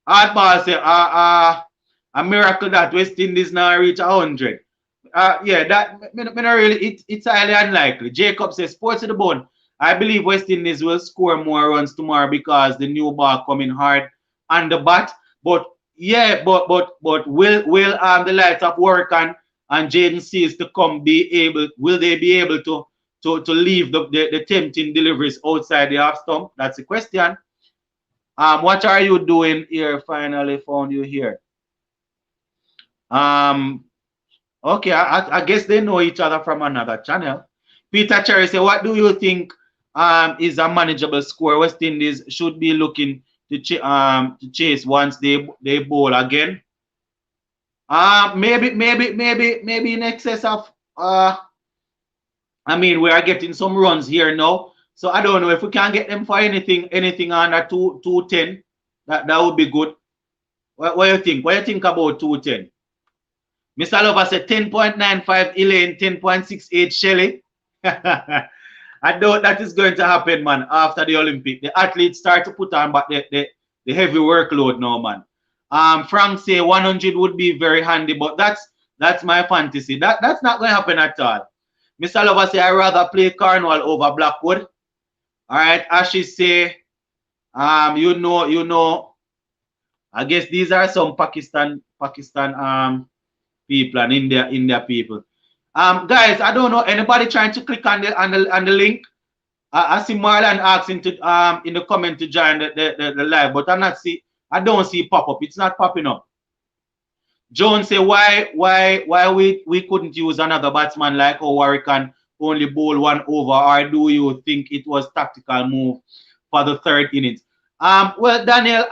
Hardball say a miracle that West Indies now reach 100. Yeah, that really it's highly unlikely. Jacob says sports to the bone. I believe West Indies will score more runs tomorrow because the new ball coming hard on the bat. But yeah, but will the likes of Warrican and Jaden Seals to come will they be able to leave the tempting deliveries outside the half stump? That's the question. What are you doing here? Finally found you here. Okay, I guess they know each other from another channel. Peter Cherry say, what do you think is a manageable score West Indies should be looking to chase once they bowl again? Maybe in excess of I mean, we are getting some runs here now. So I don't know if we can get them for anything under 210. That would be good. What do you think? What do you think about 210? Mr. Lover said 10.95 Elaine, 10.68 Shelley. I doubt that is going to happen, man, after the Olympic. The athletes start to put on back the heavy workload now, man. Frank say 100 would be very handy, but that's my fantasy. That's not going to happen at all. Mr. Lover say I'd rather play Cornwall over Blackwood. All right, Ashes say, you know, I guess these are some Pakistan people and India people. Guys, I don't know anybody trying to click on the link. I see Marlon asking to in the comment to join the live, but I don't see pop up. It's not popping up. Jones say why we couldn't use another batsman like Warrican only bowl one over, or do you think it was tactical move for the third innings? Well, Daniel,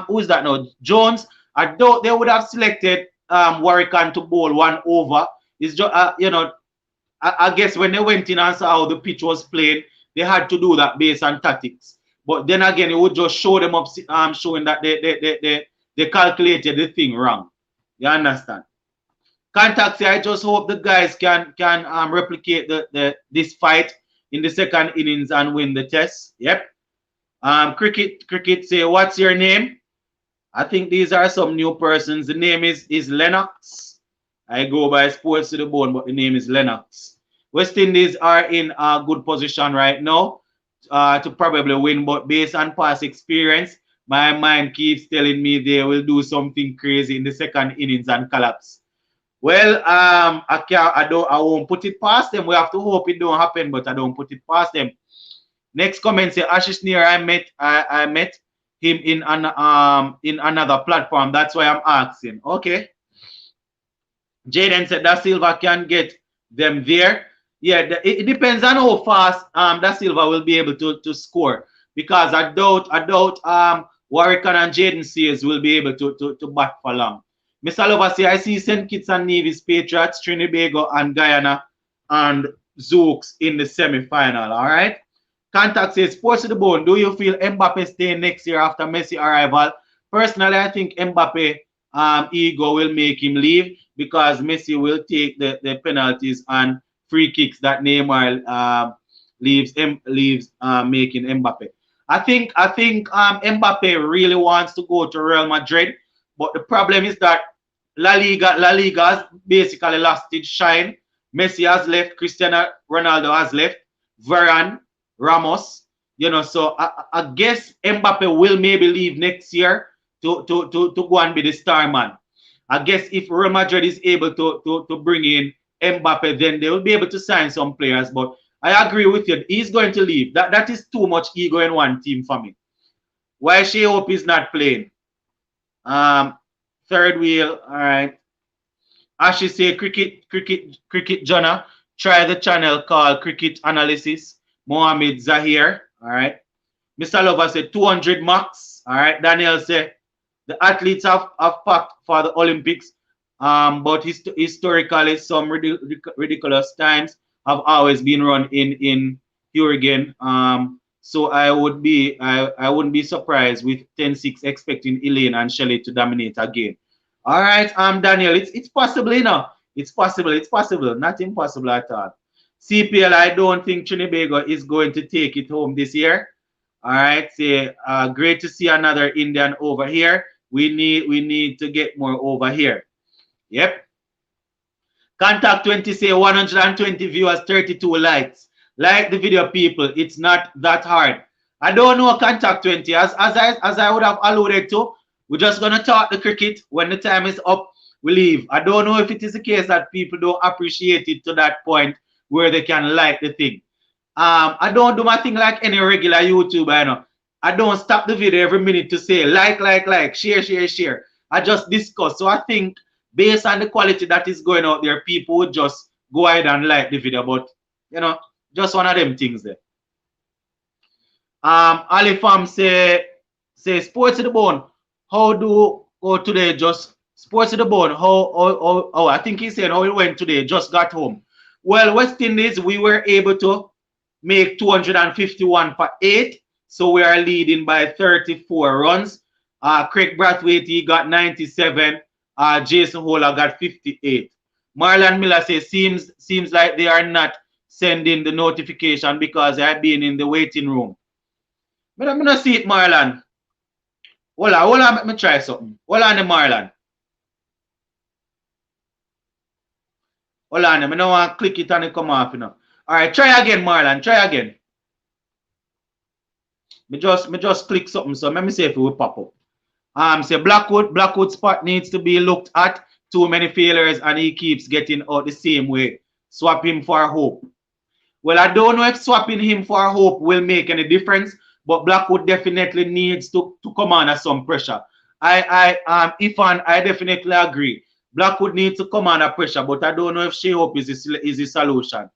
who's that now? Jones. I doubt they would have selected Warrican to bowl one over. It's just I guess when they went in and saw how the pitch was played, they had to do that based on tactics. But then again, it would just show them up, showing that they calculated the thing wrong. You understand? Contact say, I just hope the guys can replicate this fight in the second innings and win the test. Yep. Cricket say, what's your name? I think these are some new persons. The name is Lennox. I go by sports to the bone, but the name is Lennox. West Indies are in a good position right now to probably win, but based on past experience, my mind keeps telling me they will do something crazy in the second innings and collapse. Well, I won't put it past them. We have to hope it don't happen, but I don't put it past them. Next comment say Ashish Neer, I met him in another platform. That's why I'm asking. Okay. Jaden said Da Silva can get them there. Yeah, it depends on how fast Da Silva will be able to score, because I doubt Warrican and Jaden Sears will be able to bat for long. Mr. Lover say I see St. Kitts and Nevis, Patriots, Trinidad and Guyana and Zooks in the semi-final. All right. Contact says sports to the bone. Do you feel Mbappe staying next year after Messi arrival? Personally, I think Mbappe ego will make him leave, because Messi will take the penalties and free kicks that Neymar leaves making Mbappe. I think Mbappe really wants to go to Real Madrid, but the problem is that La Liga has basically lost its shine. Messi has left, Cristiano Ronaldo has left, Varane, Ramos. So I guess Mbappe will maybe leave next year to go and be the star man. I guess if Real Madrid is able to bring in Mbappe, then they will be able to sign some players. But I agree with you. He's going to leave. That is too much ego in one team for me. Why Shea Hope is not playing? Third wheel. All right. Ashley say cricket Jonna. Try the channel called Cricket Analysis. Mohammed Zahir. All right. Mr. Lover said 200 max. All right. Daniel said the athletes have packed for the Olympics, but historically some ridiculous times have always been run in Hurricane. So I wouldn't be surprised with 10-6 expecting Elaine and Shelley to dominate again. All right, Daniel, it's possible, It's possible, not impossible at all. CPL, I don't think Trinbago is going to take it home this year. All right, say great to see another Indian over here. We need to get more over here. Yep. Contact 20 say 120 viewers, 32 likes. Like the video, people. It's not that hard. I don't know Contact 20. As I would have alluded to, we're just gonna talk the cricket. When the time is up, we leave. I don't know if it is the case that people don't appreciate it to that point where they can like the thing. I don't do my thing like any regular YouTuber, I don't stop the video every minute to say like, share. I just discuss. So I think based on the quality that is going out there, people would just go ahead and like the video. But just one of them things there. Ali Farm say sports to the bone. How do go today? Just sports to the bone. How I think he said how it went today. Just got home. Well, West Indies, we were able to make 251 for 8. So we are leading by 34 runs. Craig Brathwaite, he got 97. Jason Hola got 58. Marlon Miller says, seems like they are not sending the notification because they have been in the waiting room. But I'm going to see it, Marlon. Hold on, let me try something. Hold on, Marlon. Hold on, I don't want to click it and it come off, All right, try again, Marlon. Try again. Me just click something, so let me see if it will pop up. Say Blackwood spot needs to be looked at. Too many failures and he keeps getting out the same way. Swap him for Hope. Well, I don't know if swapping him for Hope will make any difference, but Blackwood definitely needs to come under some pressure. Ifan, I definitely agree. Blackwood needs to come under pressure, but I don't know if Shea Hope is the solution.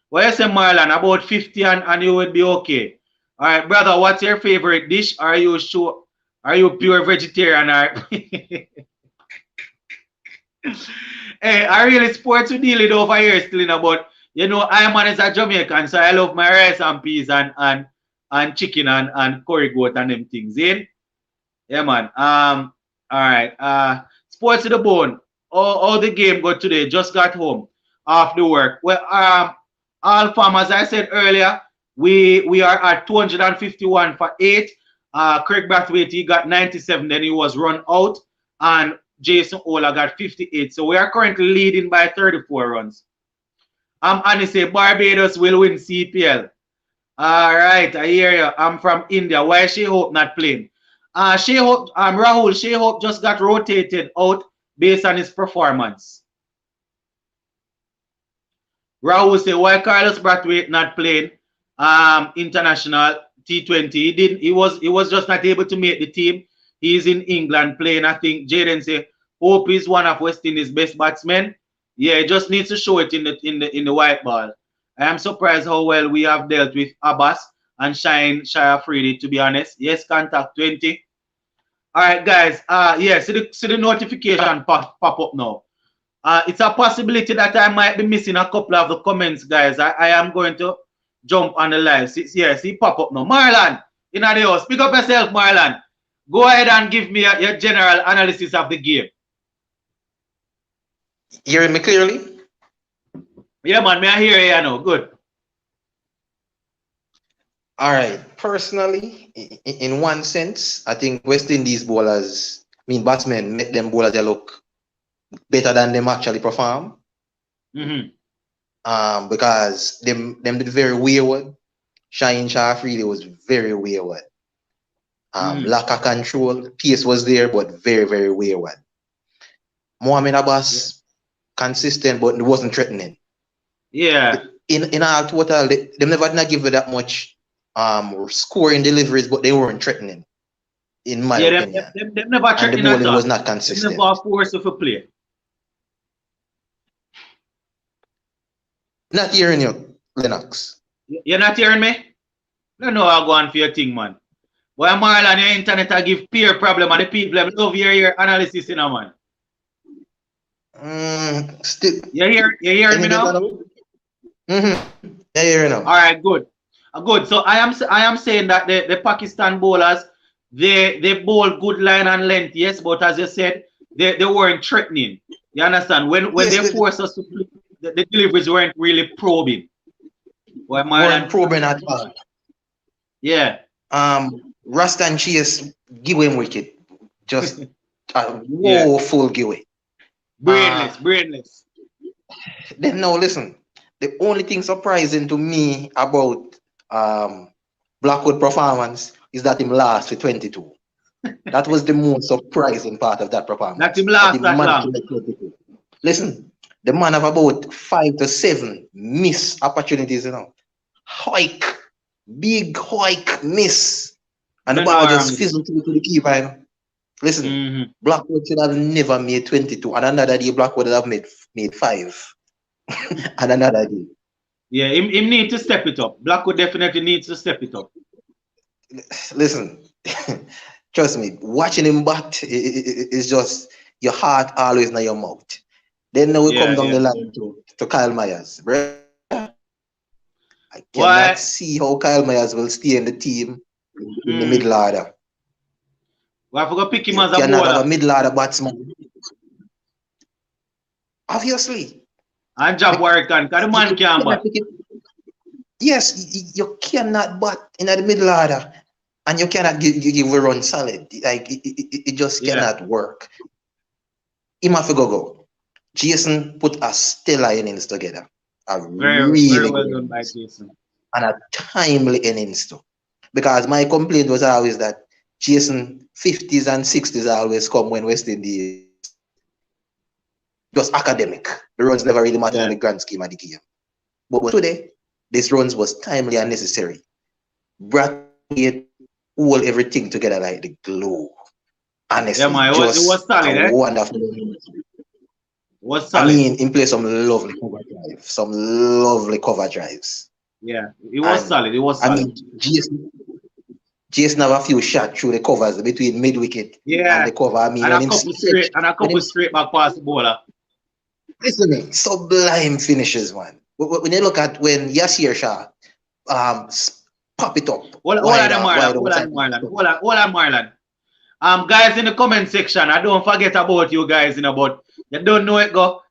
Well, you say, Marlon, about 50 and you would be okay. All right, brother, what's your favorite dish? Are you sure? Are you pure vegetarian? Or hey, I really sports to deal with over here still, but I'm as a Jamaican, so I love my rice and peas and chicken and curry goat and them things. Yeah, man. All right. Sports to the bone. All the game got today. Just got home after work. Well, all farm, as I said earlier, we are at 251 for 8. Craig Brathwaite, he got 97, then he was run out, and Jason Ola got 58. So we are currently leading by 34 runs. And he say Barbados will win CPL. All right, I hear you. I'm from India. Why is Shea Hope not playing? Shea Hope, Rahul, Shea Hope just got rotated out based on his performance. Rahul say, why Carlos Brathwaite not playing international T20? He was just not able to make the team. He's in England playing. I think Jaden say Hope is one of West Indies' best batsmen. Yeah, he just needs to show it in the white ball. I am surprised how well we have dealt with Abbas and Shai Afridi, to be honest. Yes, Contact 20. All right, guys. Yeah, see the notification pop up now. It's a possibility that I might be missing a couple of the comments, guys. I am going to jump on the live. See pop up now. Marlon, in the house. Pick up yourself, Marlon. Go ahead and give me your general analysis of the game. You hear me clearly? Yeah, man, may I hear you now. Good. All right. Personally, in one sense, I think West Indies bowlers, I mean batsmen, make them bowlers they look better than them actually perform. Mm-hmm. Because them did very wayward. Shaheen Shah Afridi was very wayward. Mm-hmm. Lack of control. Pace was there, but very, very wayward. Mohamed Yeah. Abbas, consistent, but it wasn't threatening. Yeah. In our total, they never did not give you that much scoring deliveries, but they weren't threatening, in my Yeah, opinion. them never And the threatening at bowling was all. not Them consistent. never force if you play. Not hearing you, Lennox. You're not hearing me? No, no, I'll go on for your thing, man. Boy, Marlon, your internet I give peer problem and the people them love your analysis, you know, man. Still, You hearing me any better now? now? Yeah, hearing now. All right, good. Good. So I am saying that the Pakistan bowlers they bowl good line and length, yes, but as you said, they weren't threatening. You understand? When Yes, they forced us to play, the deliveries weren't really probing. Boy, weren't Marlon, probing at all. yeah. Rastan Chase give him wicket. Just Yeah. woeful give away. Brainless. Then now listen, the only thing surprising to me about Blackwood performance is that him last for 22. That was the most surprising part of that performance. That him last that managed to long. make 22. Listen, the man have about 5 to 7 miss opportunities, you know. Hike, big hike miss. And the Don't know ball where I'm just fizzled to the keeper, you know. Listen, Blackwood should have never made 22, and another day Blackwood would have made 5. And another day. Yeah, him need to step it up. Blackwood definitely needs to step it up. Listen, trust me, watching him bat is just your heart always in your mouth. Then now we come down the line to Kyle Myers. Bruh, I cannot see how Kyle Myers will stay in the team in the middle order. Well, I forgot pick him as a cannot bowler. have a middle order batsman. Obviously. And Jack Warrington, because the man can't bat. Yes, you cannot bat in the middle order. And you cannot give a run solid. Like it just cannot work. Him have to go. Jason put a stellar innings together. Very well done by Jason. And a timely innings too. Because my complaint was always that Jason 50s and 60s always come when West Indies. It was academic. The runs never really mattered in the grand scheme of the game. But today, this runs was timely and necessary. Bradley hold everything together like the glue. Honestly, it was solid, eh? Wonderful. Was solid. I mean, in play some lovely cover drives. Yeah, it was solid. It was solid. I mean, Jason have a few shots through the covers between mid wicket and the cover. I mean, and a couple straight back past the bowler. Listen to me, sublime finishes, man. When you look at when Yasir Shah pop it up. Hold on, Marlon. Guys in the comment section, I don't forget about you guys, but you don't know it go.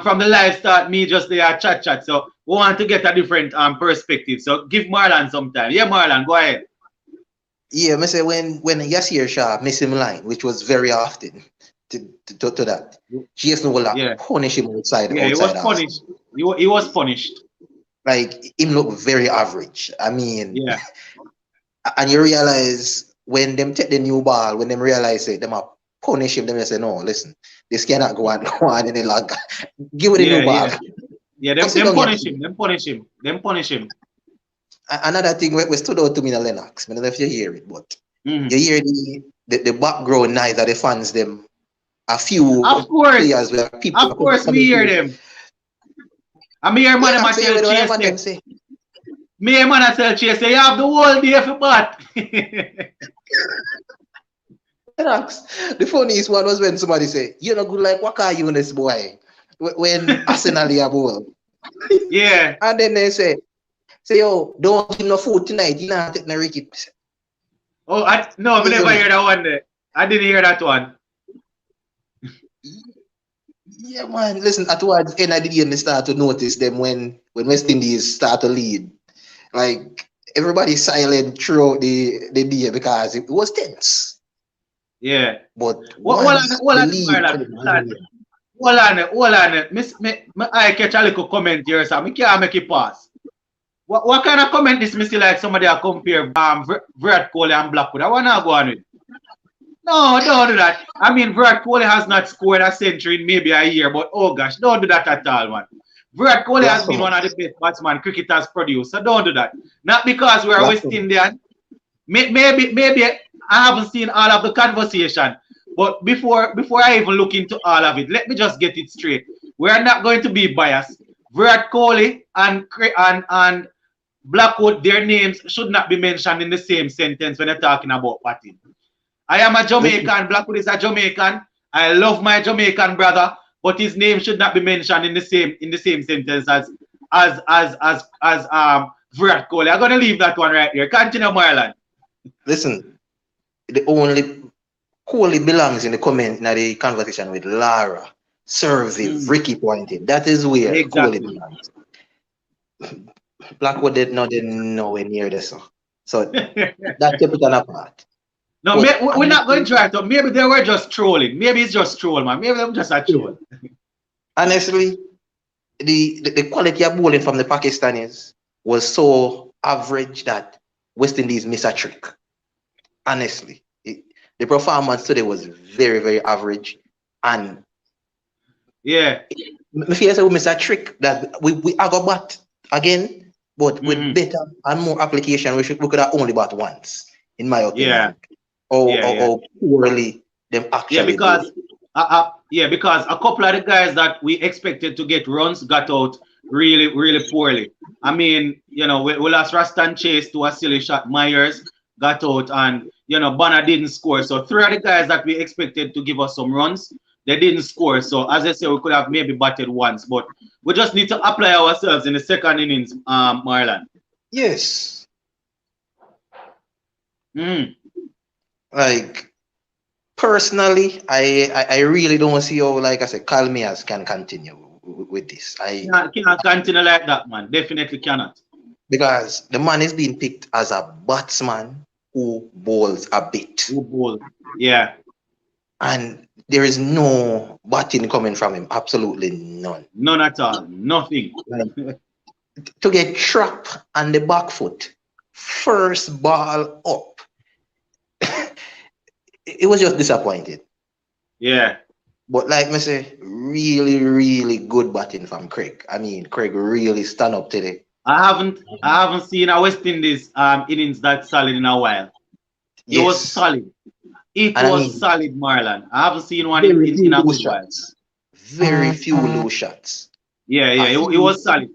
From the live start, me just there chat. So we want to get a different perspective. So give Marlon some time. Yeah, Marlon, go ahead. Yeah, I say when Yasir Shah missed him line, which was very often to that, Jason will punish him outside. Yeah, he was punished. He was punished. Like him look very average. I mean, and you realize when them take the new ball, when them realize it, them are punish him. Them say, no, listen, this cannot go on any longer. Give it the new ball. Yeah, them punish him. Another thing we stood out to me in Lennox. I don't know if you hear it, but you hear the background noise that the fans them. A few players where people. Of course, we hear them. I mean, your man tell Chase. Me and man tell Chase, you have the whole day for bat. The funniest one was when somebody say, "You're not good like Waka Yunus boy." When Arsenal are ball. Yeah. And then they say, yo, don't give no food tonight. You not take no wicket. Oh, no, I never hear that one. I didn't hear that one. Yeah, man. Listen, towards the end of the game, they start to notice them when West Indies start to lead. Like everybody silent throughout the day because it was tense. Yeah. But What on once what the on lead Marlon? came on, Hold on. I catch a little comment here, so I can't make it pass. What kind of comment this me see like somebody a compare Virat Kohli and Blackwood? I wanna go on with. No, don't do that. I mean, Virat Kohli has not scored a century in maybe a year, but oh gosh, don't do that at all, man. Virat Kohli has been one of the best batsmen cricketers produced, so don't do that. Not because we are West Indian. Maybe I haven't seen all of the conversation, but before I even look into all of it, let me just get it straight. We are not going to be biased. Virat Kohli and Blackwood, their names should not be mentioned in the same sentence when they're talking about batting. I am a Jamaican. Blackwood is a Jamaican. I love my Jamaican brother, but his name should not be mentioned in the same sentence as Virat Kohli. I'm gonna leave that one right here. Continue, Marlon. listen, the only Kohli belongs in the conversation with Lara, Survey, Ricky pointed. That is where Exactly. Kohli belongs. Blackwood did not nowhere near this. So that kept it on apart. No, we're not going to try to. Maybe they were just trolling. Maybe it's just troll, man. Maybe they're just a troll. Honestly, the quality of bowling from the Pakistanis was so average that West Indies missed a trick. Honestly, the performance today was very, very average. And yeah, I feel like we missed a trick that we are going to bat again, but with better and more application, we could have only bat once, in my opinion. Or poorly them actually. Because a couple of the guys that we expected to get runs got out really, really poorly. I mean, we lost Rastan Chase to a silly shot. Myers got out, and Banner didn't score. So 3 of the guys that we expected to give us some runs, they didn't score. So as I say, we could have maybe batted once, but we just need to apply ourselves in the second innings, Marlon. Yes. Like personally, I really don't see how, like I said, Kalmias can continue with this. Cannot continue like that, man. Definitely cannot. Because the man is being picked as a batsman who bowls a bit. Who bowls, yeah. And there is no batting coming from him. Absolutely none. None at all. Nothing. To get trapped on the back foot, first ball up. It was just disappointed. Yeah. But like I say, really, really good batting from Craig. I mean, Craig really stand up today. I haven't seen a West Indies innings that solid in a while. It was solid. It was solid, Marlon. I haven't seen one in a good while. Very few low shots. Yeah. It was solid.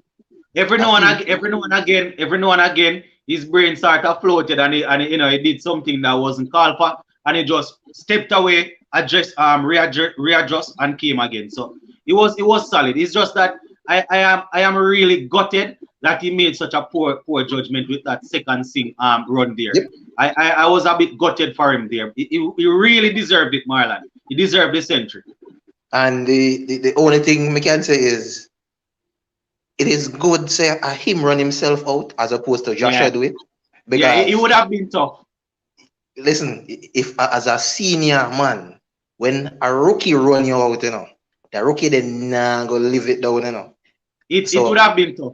Every now and again, his brain sort of floated and he did something that wasn't called for, and he just stepped away, readjust and came again. So it was solid. It's just that I am really gutted that he made such a poor judgment with that second run there. Yep. I was a bit gutted for him there. He really deserved it, Marlon. He deserved the century. And the only thing we can say is it is good say him run himself out as opposed to Joshua do it. Because it would have been tough. Listen, if as a senior man, when a rookie run you out, the rookie then go leave it down, It would have been tough.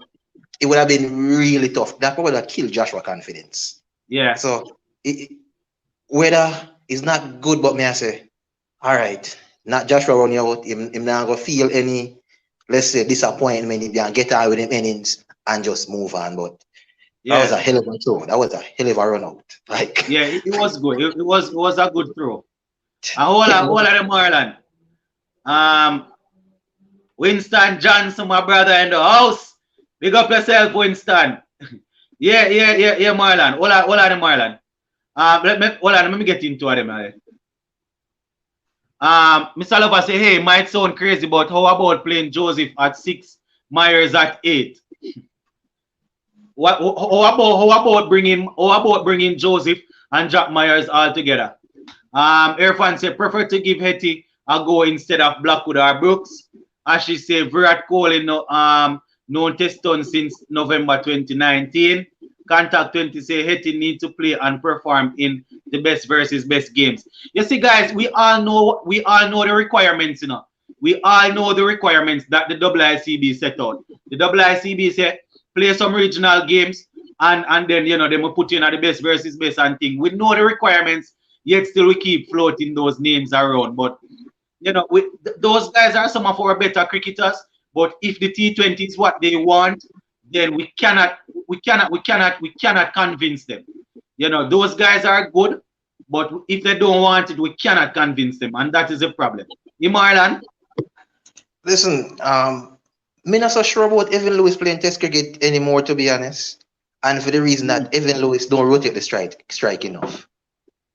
It would have been really tough. That probably would have killed Joshua confidence. Yeah. So whether it's not good, but me I say, all right, not Joshua run you out, him not gonna feel any, let's say, disappointment if you can get out with him innings and just move on. But that was a hell of a throw. That was a hell of a run out. Like it was good. It was a good throw. And hold on, Marlon. Winston Johnson, my brother in the house. Big up yourself, Winston. Yeah, Marlon. Hold on, Marlon. Let me get into it, man. Mr. Lover say, hey, might sound crazy, but how about playing Joseph at 6, Myers at 8? How about bringing Joseph and Jack Myers all together? Irfan said, prefer to give Hetty a go instead of Blackwood or Brooks. As she said, Virat Kohli no test done since November 2019. Contact 20 say Hetty need to play and perform in the best versus best games. You see, guys, we all know the requirements, you know. We all know the requirements that the IICB set out. The IICB said play some regional games and then you know they will put in at the best versus best and thing. We know the requirements, yet still we keep floating those names around. But you know, those guys are some of our better cricketers. But if the T20 is what they want, then we cannot convince them. You know, those guys are good, but if they don't want it, we cannot convince them, and that is a problem. Marlon? Listen, me not so sure about Evan Lewis playing Test cricket anymore, to be honest. And for the reason that Evan Lewis don't rotate the strike enough.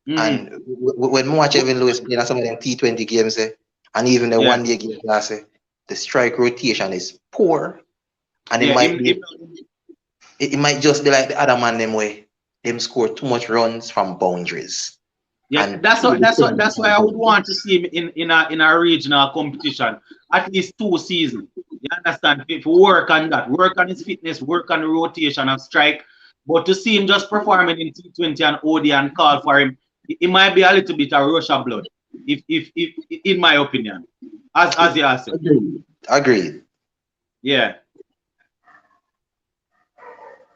And when we watch Evan Lewis playing some of them T20 games, and even the one-day games, the strike rotation is poor. And it might just be like the other man them way. Them score too much runs from boundaries. Yeah, and that's why I would want to see him in a regional competition, at least 2 seasons. You understand? If work on that, work on his fitness, work on the rotation and strike. But to see him just performing in T20 and OD and call for him, it might be a little bit of rush of blood, if in my opinion, as you asked. Agreed. Yeah.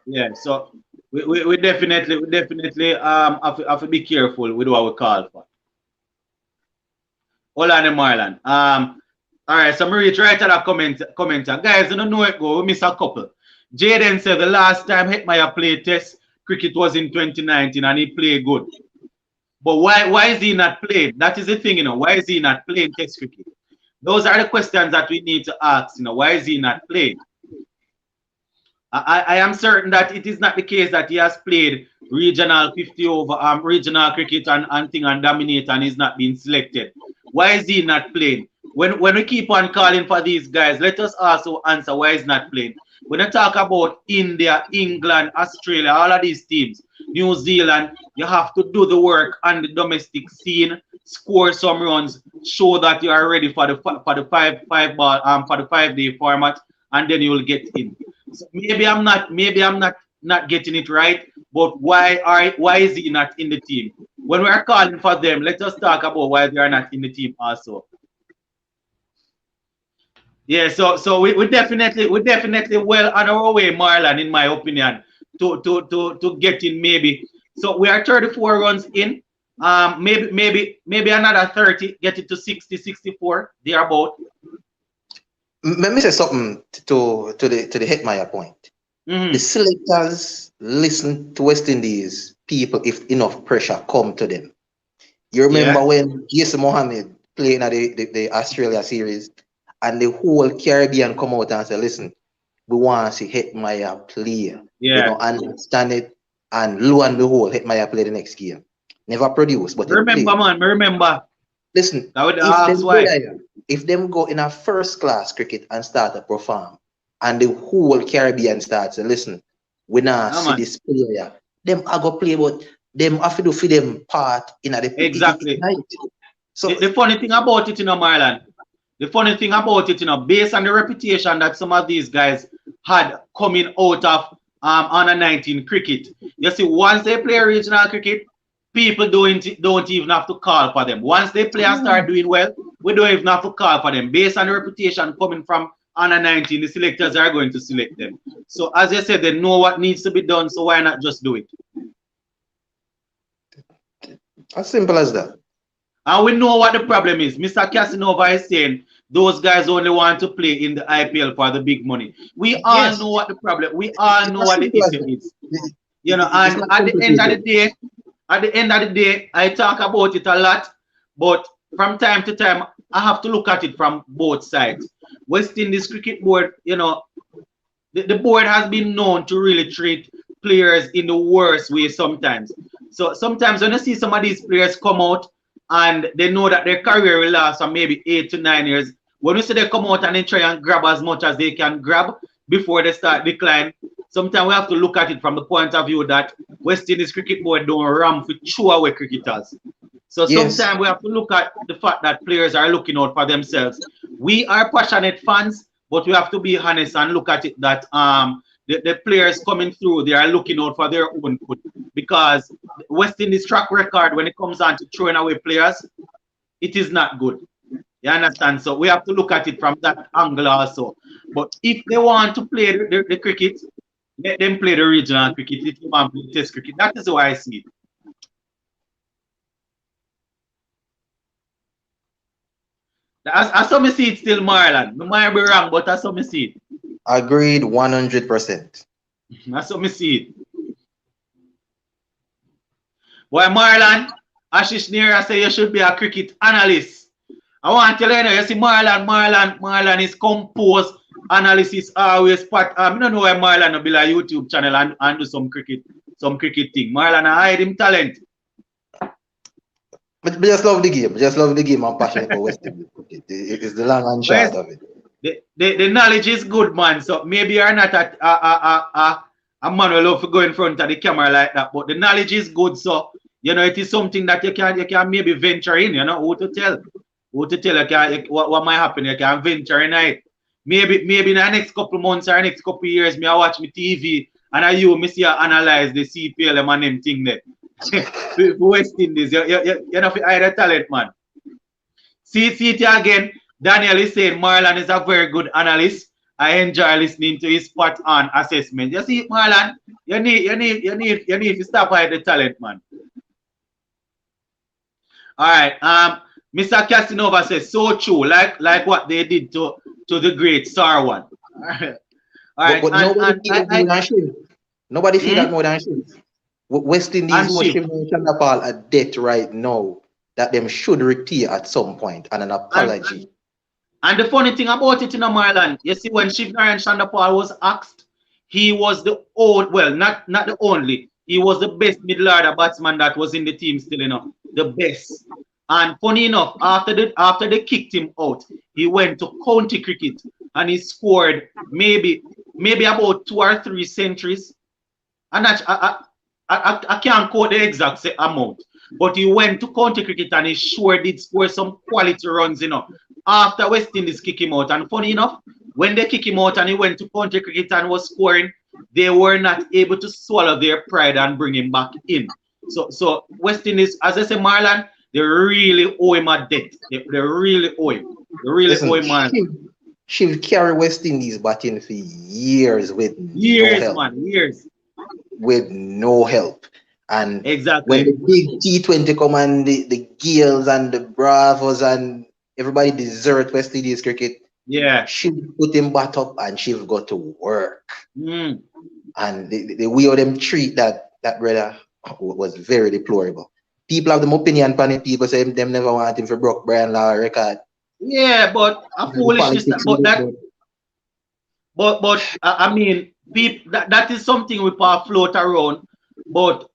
Yeah. So we definitely have to be careful with what we call for. Hold on, Marlon. All right, so Marie, try to that commenter. Guys, I don't know it go. We miss a couple. Jaden said the last time Hetmyer played Test cricket was in 2019 and he played good. But why is he not playing? That is the thing, you know. Why is he not playing Test cricket? Those are the questions that we need to ask, you know. Why is he not playing? I am certain that it is not the case that he has played regional 50 over regional cricket and thing and dominate and he's not being selected. Why is he not playing? When we keep on calling for these guys, let us also answer why he's not playing. When I talk about India, England, Australia, all of these teams, New Zealand, you have to do the work on the domestic scene, score some runs, show that you are ready for the 5-day format, and then you will get in. So maybe I'm not getting it right, but why is he not in the team? When we are calling for them, let us talk about why they are not in the team also. Yeah, so we definitely well on our way, Marlon, in my opinion, to get in maybe. So we are 34 runs in. Maybe another 30, get it to 60, 64, thereabout. Let me say something to the Hetmyer point. The selectors listen to West Indies people if enough pressure come to them. You remember when Jason Mohammed playing at the Australia series and the whole Caribbean come out and say, listen, we want to see Hetmyer play. You know, understand it. And lo and behold, Hetmyer play the next game. Never produced, but remember. Listen, if them go in a first class cricket and start to perform, and the whole Caribbean starts to listen, we now see this player. Them are go play, but them have to do for them part in the exactly. So the funny thing about it, you know, Marlon, the funny thing about it, you know, based on the reputation that some of these guys had coming out of under 19 cricket, you see, once they play regional cricket, people don't even have to call for them. Once they play and start doing well, we don't even have to call for them. Based on the reputation coming from under 19, the selectors are going to select them. So as I said, they know what needs to be done, so why not just do it? As simple as that. And we know what the problem is. Mr. Casanova is saying those guys only want to play in the IPL for the big money. We all know what the problem. We all know what the issue is. You know, and at the end of the day, I talk about it a lot, but from time to time, I have to look at it from both sides. West Indies Cricket Board, you know, the board has been known to really treat players in the worst way sometimes. So sometimes when you see some of these players come out and they know that their career will last for maybe 8 to 9 years, when you see they come out and they try and grab as much as they can grab before they start decline, sometimes we have to look at it from the point of view that West Indies Cricket Board don't ram for throw away cricketers. So sometimes we have to look at the fact that players are looking out for themselves. we are passionate fans, but we have to be honest and look at it that the players coming through, they are looking out for their own good, because West Indies track record when it comes on to throwing away players, it is not good. You understand? So we have to look at it from that angle also. But if they want to play the cricket, let them play the regional cricket. If they want to play test cricket, that is how I see it. I saw me see it still, Marlon. I might be wrong, but I saw me see it. Agreed 100%. I saw me see it. Boy, Marlon, Ashish Nira say you should be a cricket analyst. I want to tell you, you see Marlon is composed analysis always part. I don't know why Marlon will build a YouTube channel and do some cricket thing. Marlon I hide him talent. But just love the game. Just love the game. I'm passionate for West Indies. It's the long and short of it. The knowledge is good, man. So maybe you're not a man who love to go in front of the camera like that, but the knowledge is good. So you know it is something that you can maybe venture in. You know who to tell what might happen. You can venture in it. Maybe in the next couple months or next couple years, me I watch me TV and me see I analyze the CPL and them thing there. West Indies, you know, either talent, man. See it again. Daniel is saying Marlon is a very good analyst. I enjoy listening to his spot on assessment. You see, Marlon, you need to stop hiding the talent, man. All right. Mr. Casanova says so true, like what they did to the great Sarwan. All right. But nobody feel that more than Shiv. West Indies was Chanderpaul a debt right now that them should retire at some point and an apology. And the funny thing about it in Marlon, you see, when Shivnarayan Chanderpaul was asked, he was the old, well, not the only, he was the best middle order batsman that was in the team still, you know, the best. And funny enough, after they kicked him out, he went to county cricket and he scored maybe about 2 or 3 centuries. And I can't quote the exact amount, but he went to county cricket and he sure did score some quality runs, you know, after West Indies kick him out. And funny enough, when they kick him out and he went to county cricket and was scoring, they were not able to swallow their pride and bring him back in. So West Indies, as I say, Marlon, they really owe him a debt. They really owe him. They really owe him, man. She'll carry West Indies batting for years with years, no help. Man, years. With no help. And exactly when the big T20 come and the Gales and the Bravos and everybody desert West Indies cricket, yeah, she put him back up and she've got to work. And the way of them treat that brother was very deplorable. People have them opinion on it. People say them never want him for Brock Brian Law record. Yeah, but a foolishness. But I mean, people, that is something we float around. But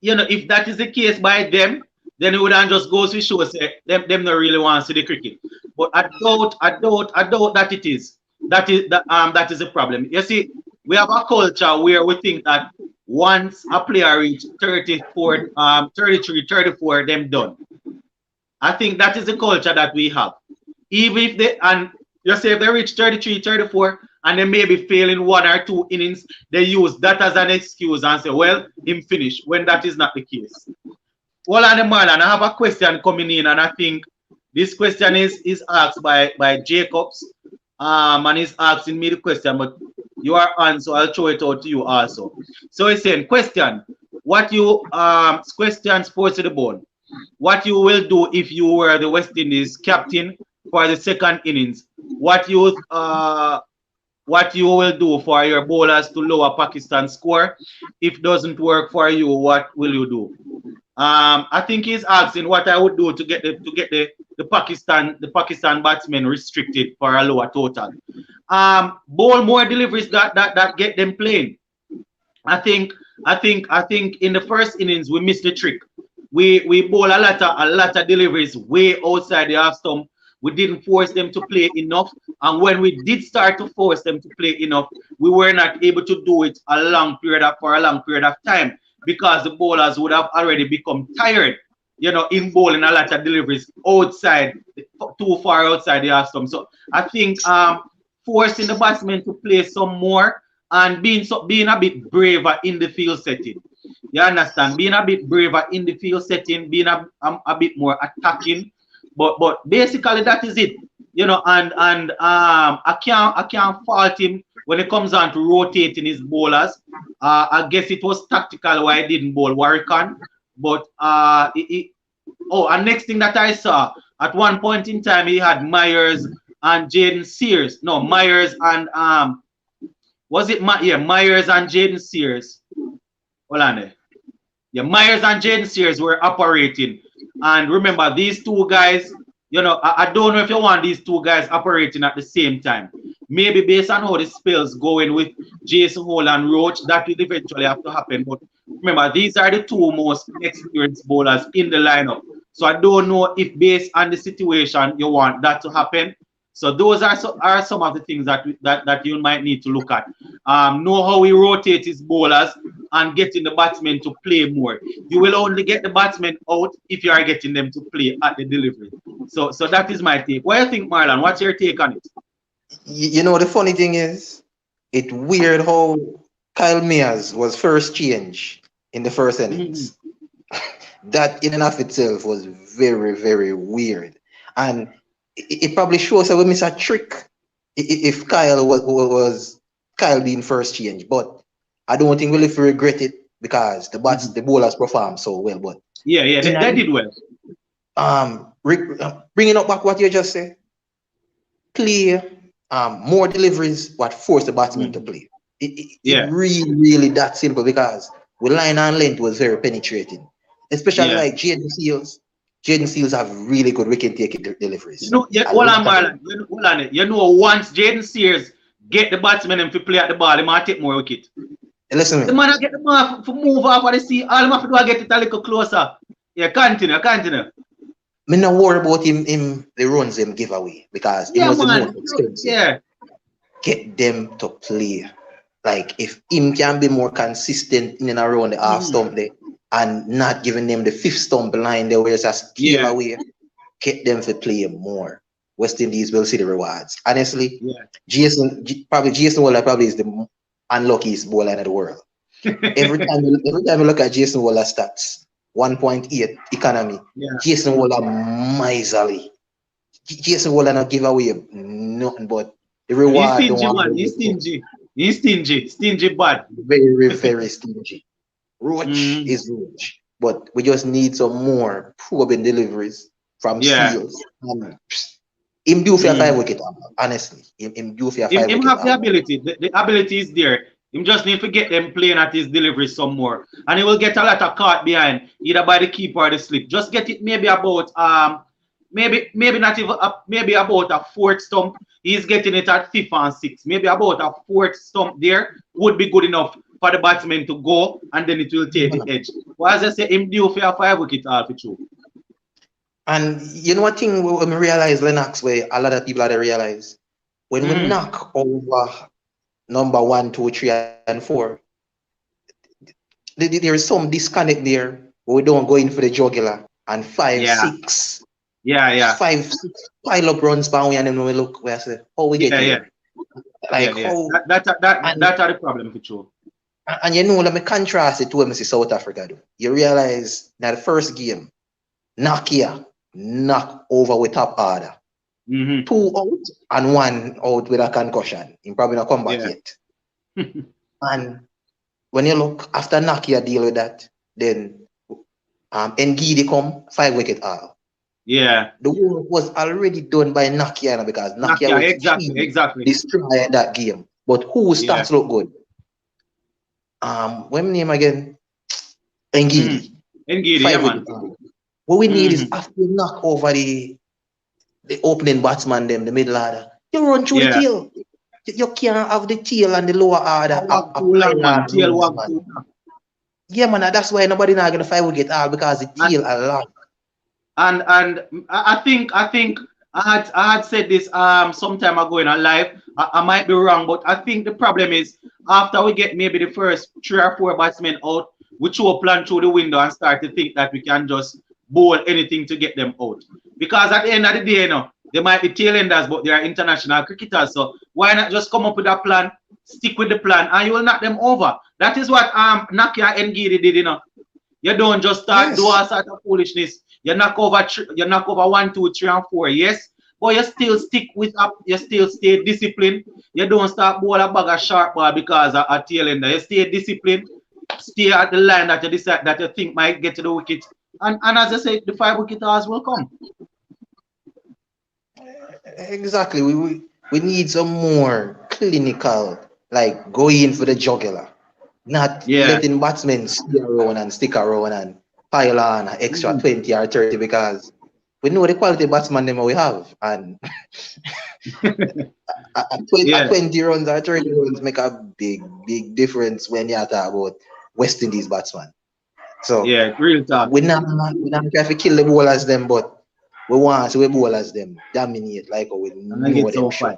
you know, if that is the case by them, then it wouldn't just go to show say them not really want to see the cricket. But I doubt that it is. That is a problem. You see, we have a culture where we think that once a player reach 34, 33, 34, them done. I think that is the culture that we have. Even if they, and you say if they reach 33, 34, and they may be failing 1 or 2 innings, they use that as an excuse and say, well, him finished, when that is not the case. Well, on the Marlon, I have a question coming in, and I think this question is asked by Jacobs, and he's asking me the question, but you are on, so I'll throw it out to you also. So he's saying, question Sports to the Bone. What you will do if you were the West Indies captain for the second innings? What you will do for your bowlers to lower Pakistan score? If doesn't work for you, what will you do? I think he's asking what I would do to get the Pakistan batsmen restricted for a lower total. Bowl more deliveries that get them playing. I think in the first innings we missed the trick. We bowl a lot of deliveries way outside the half stump. We didn't force them to play enough, and when we did start to force them to play enough, we were not able to do it for a long period of time, because the bowlers would have already become tired. you know, in bowling a lot of deliveries outside, too far outside the half stump. So I think forcing the batsmen to play some more and being a bit braver in the field setting. You understand? Being a bit braver in the field setting, being a bit more attacking. But basically that is it. You know, and I can't fault him when it comes on to rotating his bowlers. I guess it was tactical why he didn't bowl Warrican. But and next thing that I saw, at one point in time he had Myers and Jaden Sears. No, Myers and was it Myers and Jaden Sears? Hold on there. Yeah, Myers and Jaden Sears were operating. And remember, these two guys, you know, I don't know if you want these two guys operating at the same time. Maybe based on how the spells going with Jason Hole and Roach, that will eventually have to happen. But remember, these are the two most experienced bowlers in the lineup. So I don't know if based on the situation you want that to happen. So those are some of the things that you might need to look at. Know how he rotates his bowlers and getting the batsmen to play more. You will only get the batsmen out if you are getting them to play at the delivery. So that is my take. What do you think, Marlon? What's your take on it? You know, the funny thing is, it's weird how Kyle Mayers was first change in the first innings. That in and of itself was very, very weird. And it probably shows that we miss a trick if Kyle was Kyle being first change. But I don't think we'll regret it because the bowlers performed so well. But yeah, they did well. Bringing up back what you just said, play more deliveries, what forced the batsman to play. It really that simple because with line and length was very penetrating, especially like Jaden Seals. Jaden Seals have really good wicket-taking deliveries. You know, hold on, Marlon. You know, once Jaden Seals get the batsman and to play at the ball, he might take more wicket. Listen to me. The man get the ball to move off of the sea. All he have to do is get it a little closer. Yeah, continue. Me not worry about him the runs him give away because it was the most expensive. Yeah. Get them to play. Like if him can be more consistent in and around the half stump there and not giving them the fifth stump line there where it's a steal away, get them to play more. West Indies will see the rewards. Honestly, Jason Waller probably is the unluckiest bowler in the world. Every time you look at Jason Waller stats, 1.8 economy. Jason Waller miserly. Jason Waller not give away nothing but the reward. He's stingy bad. Very, very stingy. Roach is Roach. But we just need some more probing deliveries from Seals. Him do for a 5 wicket, honestly. Him do for a 5 wicket. Him have the ability. The ability is there. Him just need to get them playing at his delivery some more. And he will get a lot of caught behind, either by the keeper or the slip. Just get it maybe about maybe not even maybe about a fourth stump. He's getting it at 5th and 6th. Maybe about a fourth stump there would be good enough for the batsman to go, and then it will take the edge. But as I say, him due for a 5 wicket all for true. And you know what thing when we realize Lennox, where a lot of people are realize when we knock over number 1, 2, 3, and 4, there is some disconnect there. We don't go in for the jugular and 5, 6. 5, 6 pile up runs by we and then we look where I say, how we get here. Like how that's the problem for true. And you know, let me contrast it to what I see South Africa do. You realize that the first game, Nakia knock over with top order. 2 out and 1 out with a concussion. He probably not come back yet. And when you look after Nakia deal with that, then Ngidi come 5 wicket all. Yeah. The work was already done by Nakia because Nakia was exactly destroy that game. But who starts look good? What name again? Ngidi. Ngidi, man. What we need is after you knock over the opening batsman, them, the middle order, you run through the tail. You can't have the tail and the lower order. Yeah, man, that's why nobody not gonna 5 wicket all because the tail a lot. And I think I had said this some time ago in a live. I might be wrong, but I think the problem is after we get maybe the first 3 or 4 batsmen out, we throw a plan through the window and start to think that we can just bowl anything to get them out. Because at the end of the day, you know, they might be tailenders, but they are international cricketers. So why not just come up with a plan, stick with the plan, and you will knock them over. That is what Nakia Ngidi did, you know. You don't just start do all sort of foolishness. You knock over 1, 2, 3, and 4. Yes, but you still stick with up. You still stay disciplined. You don't start bowl a bag of sharp ball because of a tail ender. You stay disciplined. Stay at the line that you decide that you think might get to the wicket. And as I said, the 5 wicketers will come. Exactly. We need some more clinical, like going for the jugular. Not letting batsmen stay around and stick around and pile on an extra 20 or 30 because we know the quality batsman them we have. And at 20 runs or 30 runs make a big difference when you talk about West Indies batsman. So real talk. We not try to kill the bowlers them, but we want to see the bowlers them dominate like we know them should.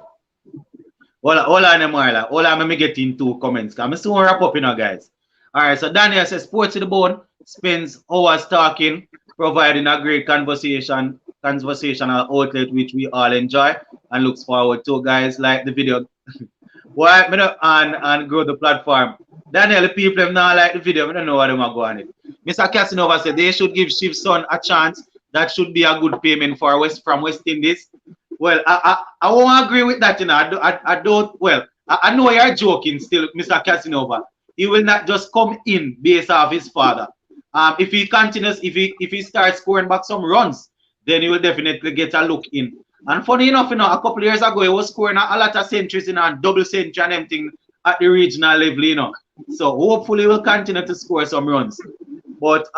Hold on, Marla. Hold on, let me get in 2 comments. Because I'm soon wrap up, you know, guys. All right, so Daniel says, Sports to the Bone spends hours talking, providing a great conversational outlet which we all enjoy and looks forward to. Guys, like the video. Why and grow the platform. Daniel, the people them not like the video. I don't know what they're going on it. Mr. Casanova said they should give Shiv's son a chance. That should be a good payment for from West Indies. Well, I won't agree with that, you know. I don't. Well, I know you're joking still, Mr. Casanova. He will not just come in based off his father. If he continues, if he starts scoring back some runs, then he will definitely get a look in. And funny enough, you know, a couple of years ago, he was scoring a lot of centuries, you know, and double century and everything at the regional level, you know. So hopefully he will continue to score some runs. But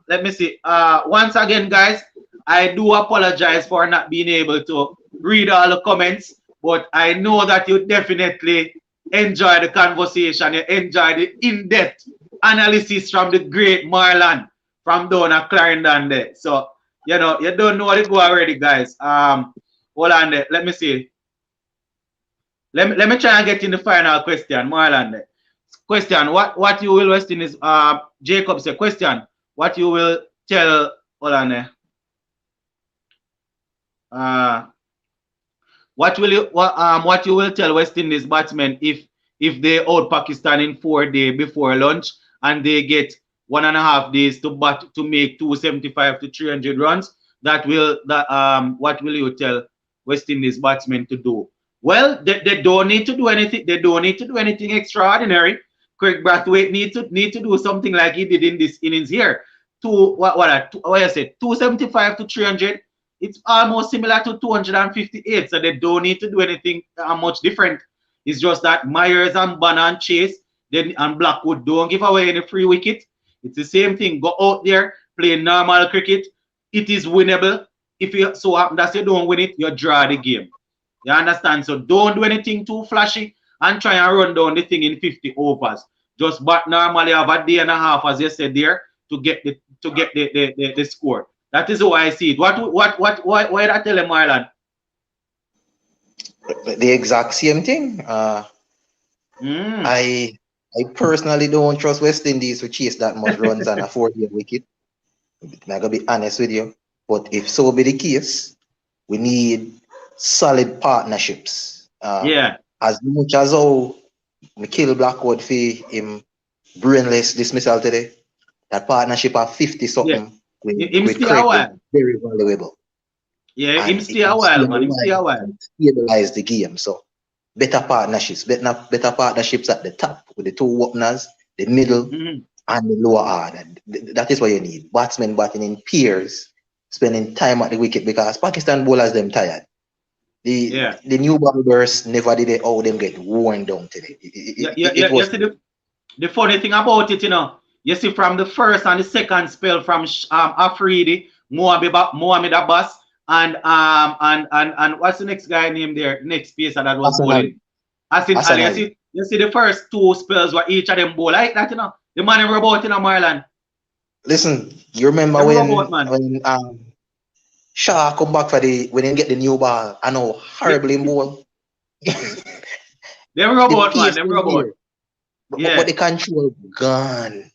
let me see. Once again, guys, I do apologize for not being able to read all the comments, but I know that you definitely enjoy the conversation. You enjoy the in-depth analysis from the great Marlon from down at Clarendon there. So, you know, you don't know what it go already, guys. Hold on there. Let me see. Let me try and get in the final question, Marlon there. Question, what you will West Indies, Jacob said, question, what you will tell, hold on there. What you will tell West Indies batsmen if they out Pakistan in 4 days before lunch and they get 1.5 days to bat to make 275 to 300 runs? What will you tell West Indies batsmen to do? Well, they don't need to do anything. They don't need to do anything extraordinary. Craig Brathwaite need to do something like he did in this innings here. 275 to 300. It's almost similar to 258, so they don't need to do anything much different. It's just that Myers and Banner and Chase and Blackwood don't give away any free wicket. It's the same thing. Go out there, play normal cricket. It is winnable. If you so happen that you don't win it, you draw the game. You understand? So don't do anything too flashy and try and run down the thing in 50 overs. Just bat normally, have a day and a half, as you said there, to get the score. That is how I see it. Why did I tell him, Marlon? The exact same thing. I personally don't trust West Indies to chase that much runs on a 4-day wicket. I'm gonna be honest with you. But if so be the case, we need solid partnerships. As much as how we kill Blackwood for him brainless dismissal today, that partnership of 50 something. With Craig very valuable. Yeah, him stay a while, man. Him stay a while. Stabilize the game. So better partnerships at the top with the 2 openers, the middle, and the lower order. That is what you need. Batsmen batting in pairs, spending time at the wicket because Pakistan bowlers them tired. The new bowlers never did it. Them get worn down today. The funny thing about it, you know. You see, from the first and the second spell from Afridi, Mohamed Abbas, and what's the next guy named there? Next pacer that was bowling. Asin Ali. You see the first 2 spells were each of them bowl like that, you know. The man were about, you know, Marlon. Listen, you remember when Shah come back when he get the new ball? I know horribly bowl. Them robot, man. Them robot. But the control gone.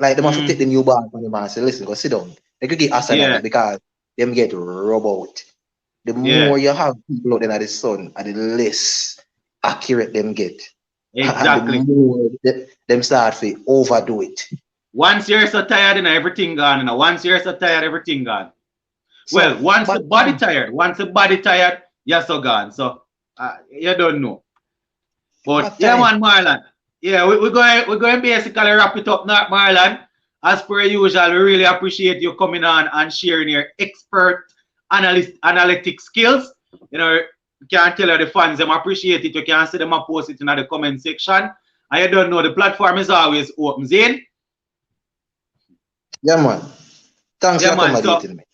Like, they must take the new ball from the man and say, listen, go sit down. They could get Arsenal Yeah. because them get rub out. The Yeah. more you have people out there in the sun, and the less accurate them get. And the Exactly. more them start to overdo it. Once you're so tired, you know, everything gone. You know, once you're so tired, everything gone. So, Well, once the but body tired, you're so gone. So you don't know. But what yeah, time? man, Marlon. Yeah, we're going basically wrap it up now, Marlon. As per usual, we really appreciate you coming on and sharing your expert analytic skills. You know, you can tell the fans them appreciate it. You can see them and post it in the comment section. And you don't know, the platform is always open. Zane? Yeah, man. Thanks Yeah, for man. So accommodating me.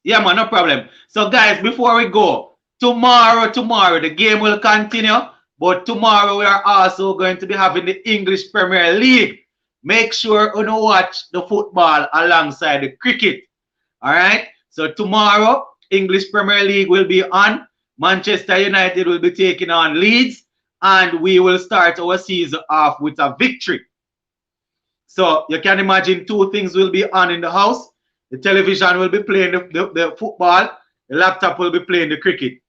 yeah, man, no problem. So, guys, before we go, tomorrow, the game will continue. But tomorrow, we are also going to be having the English Premier League. Make sure you watch the football alongside the cricket. All right? So, tomorrow, English Premier League will be on. Manchester United will be taking on Leeds. And we will start our season off with a victory. So, you can imagine two things will be on in the house. The television will be playing the football. The laptop will be playing the cricket.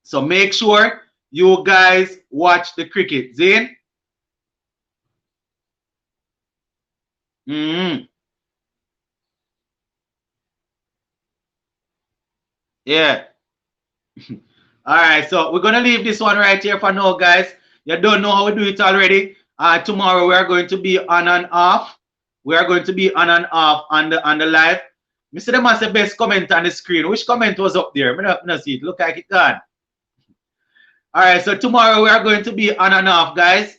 So make sure you guys watch the cricket. Zane? Yeah. All right. So we're going to leave this one right here for now, guys. You don't know how we do it already. Tomorrow we are going to be on and off. We are going to be on and off on the live. Mr. Them has the best comment on the screen. Which comment was up there? I don't see it. Look like it gone. All right, so tomorrow we are going to be on and off, guys.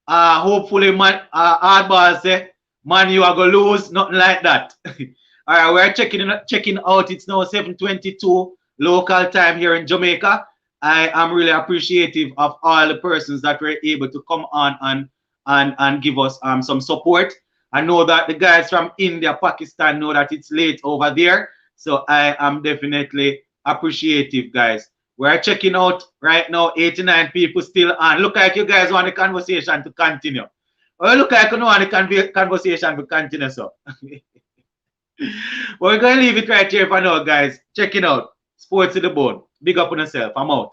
Hopefully, man, hardball say, man, you are gonna lose, nothing like that. All right, we're checking out. It's now 7:22 local time here in Jamaica. I am really appreciative of all the persons that were able to come on and give us some support. I know that the guys from India, Pakistan know that it's late over there, so I am definitely appreciative, guys. We're checking out right now, 89 people still on. Look like you guys want the conversation to continue. Well, look like you want the conversation to continue, so. We're going to leave it right here for now, guys. Check it out. Sports to the bone. Big up on yourself. I'm out.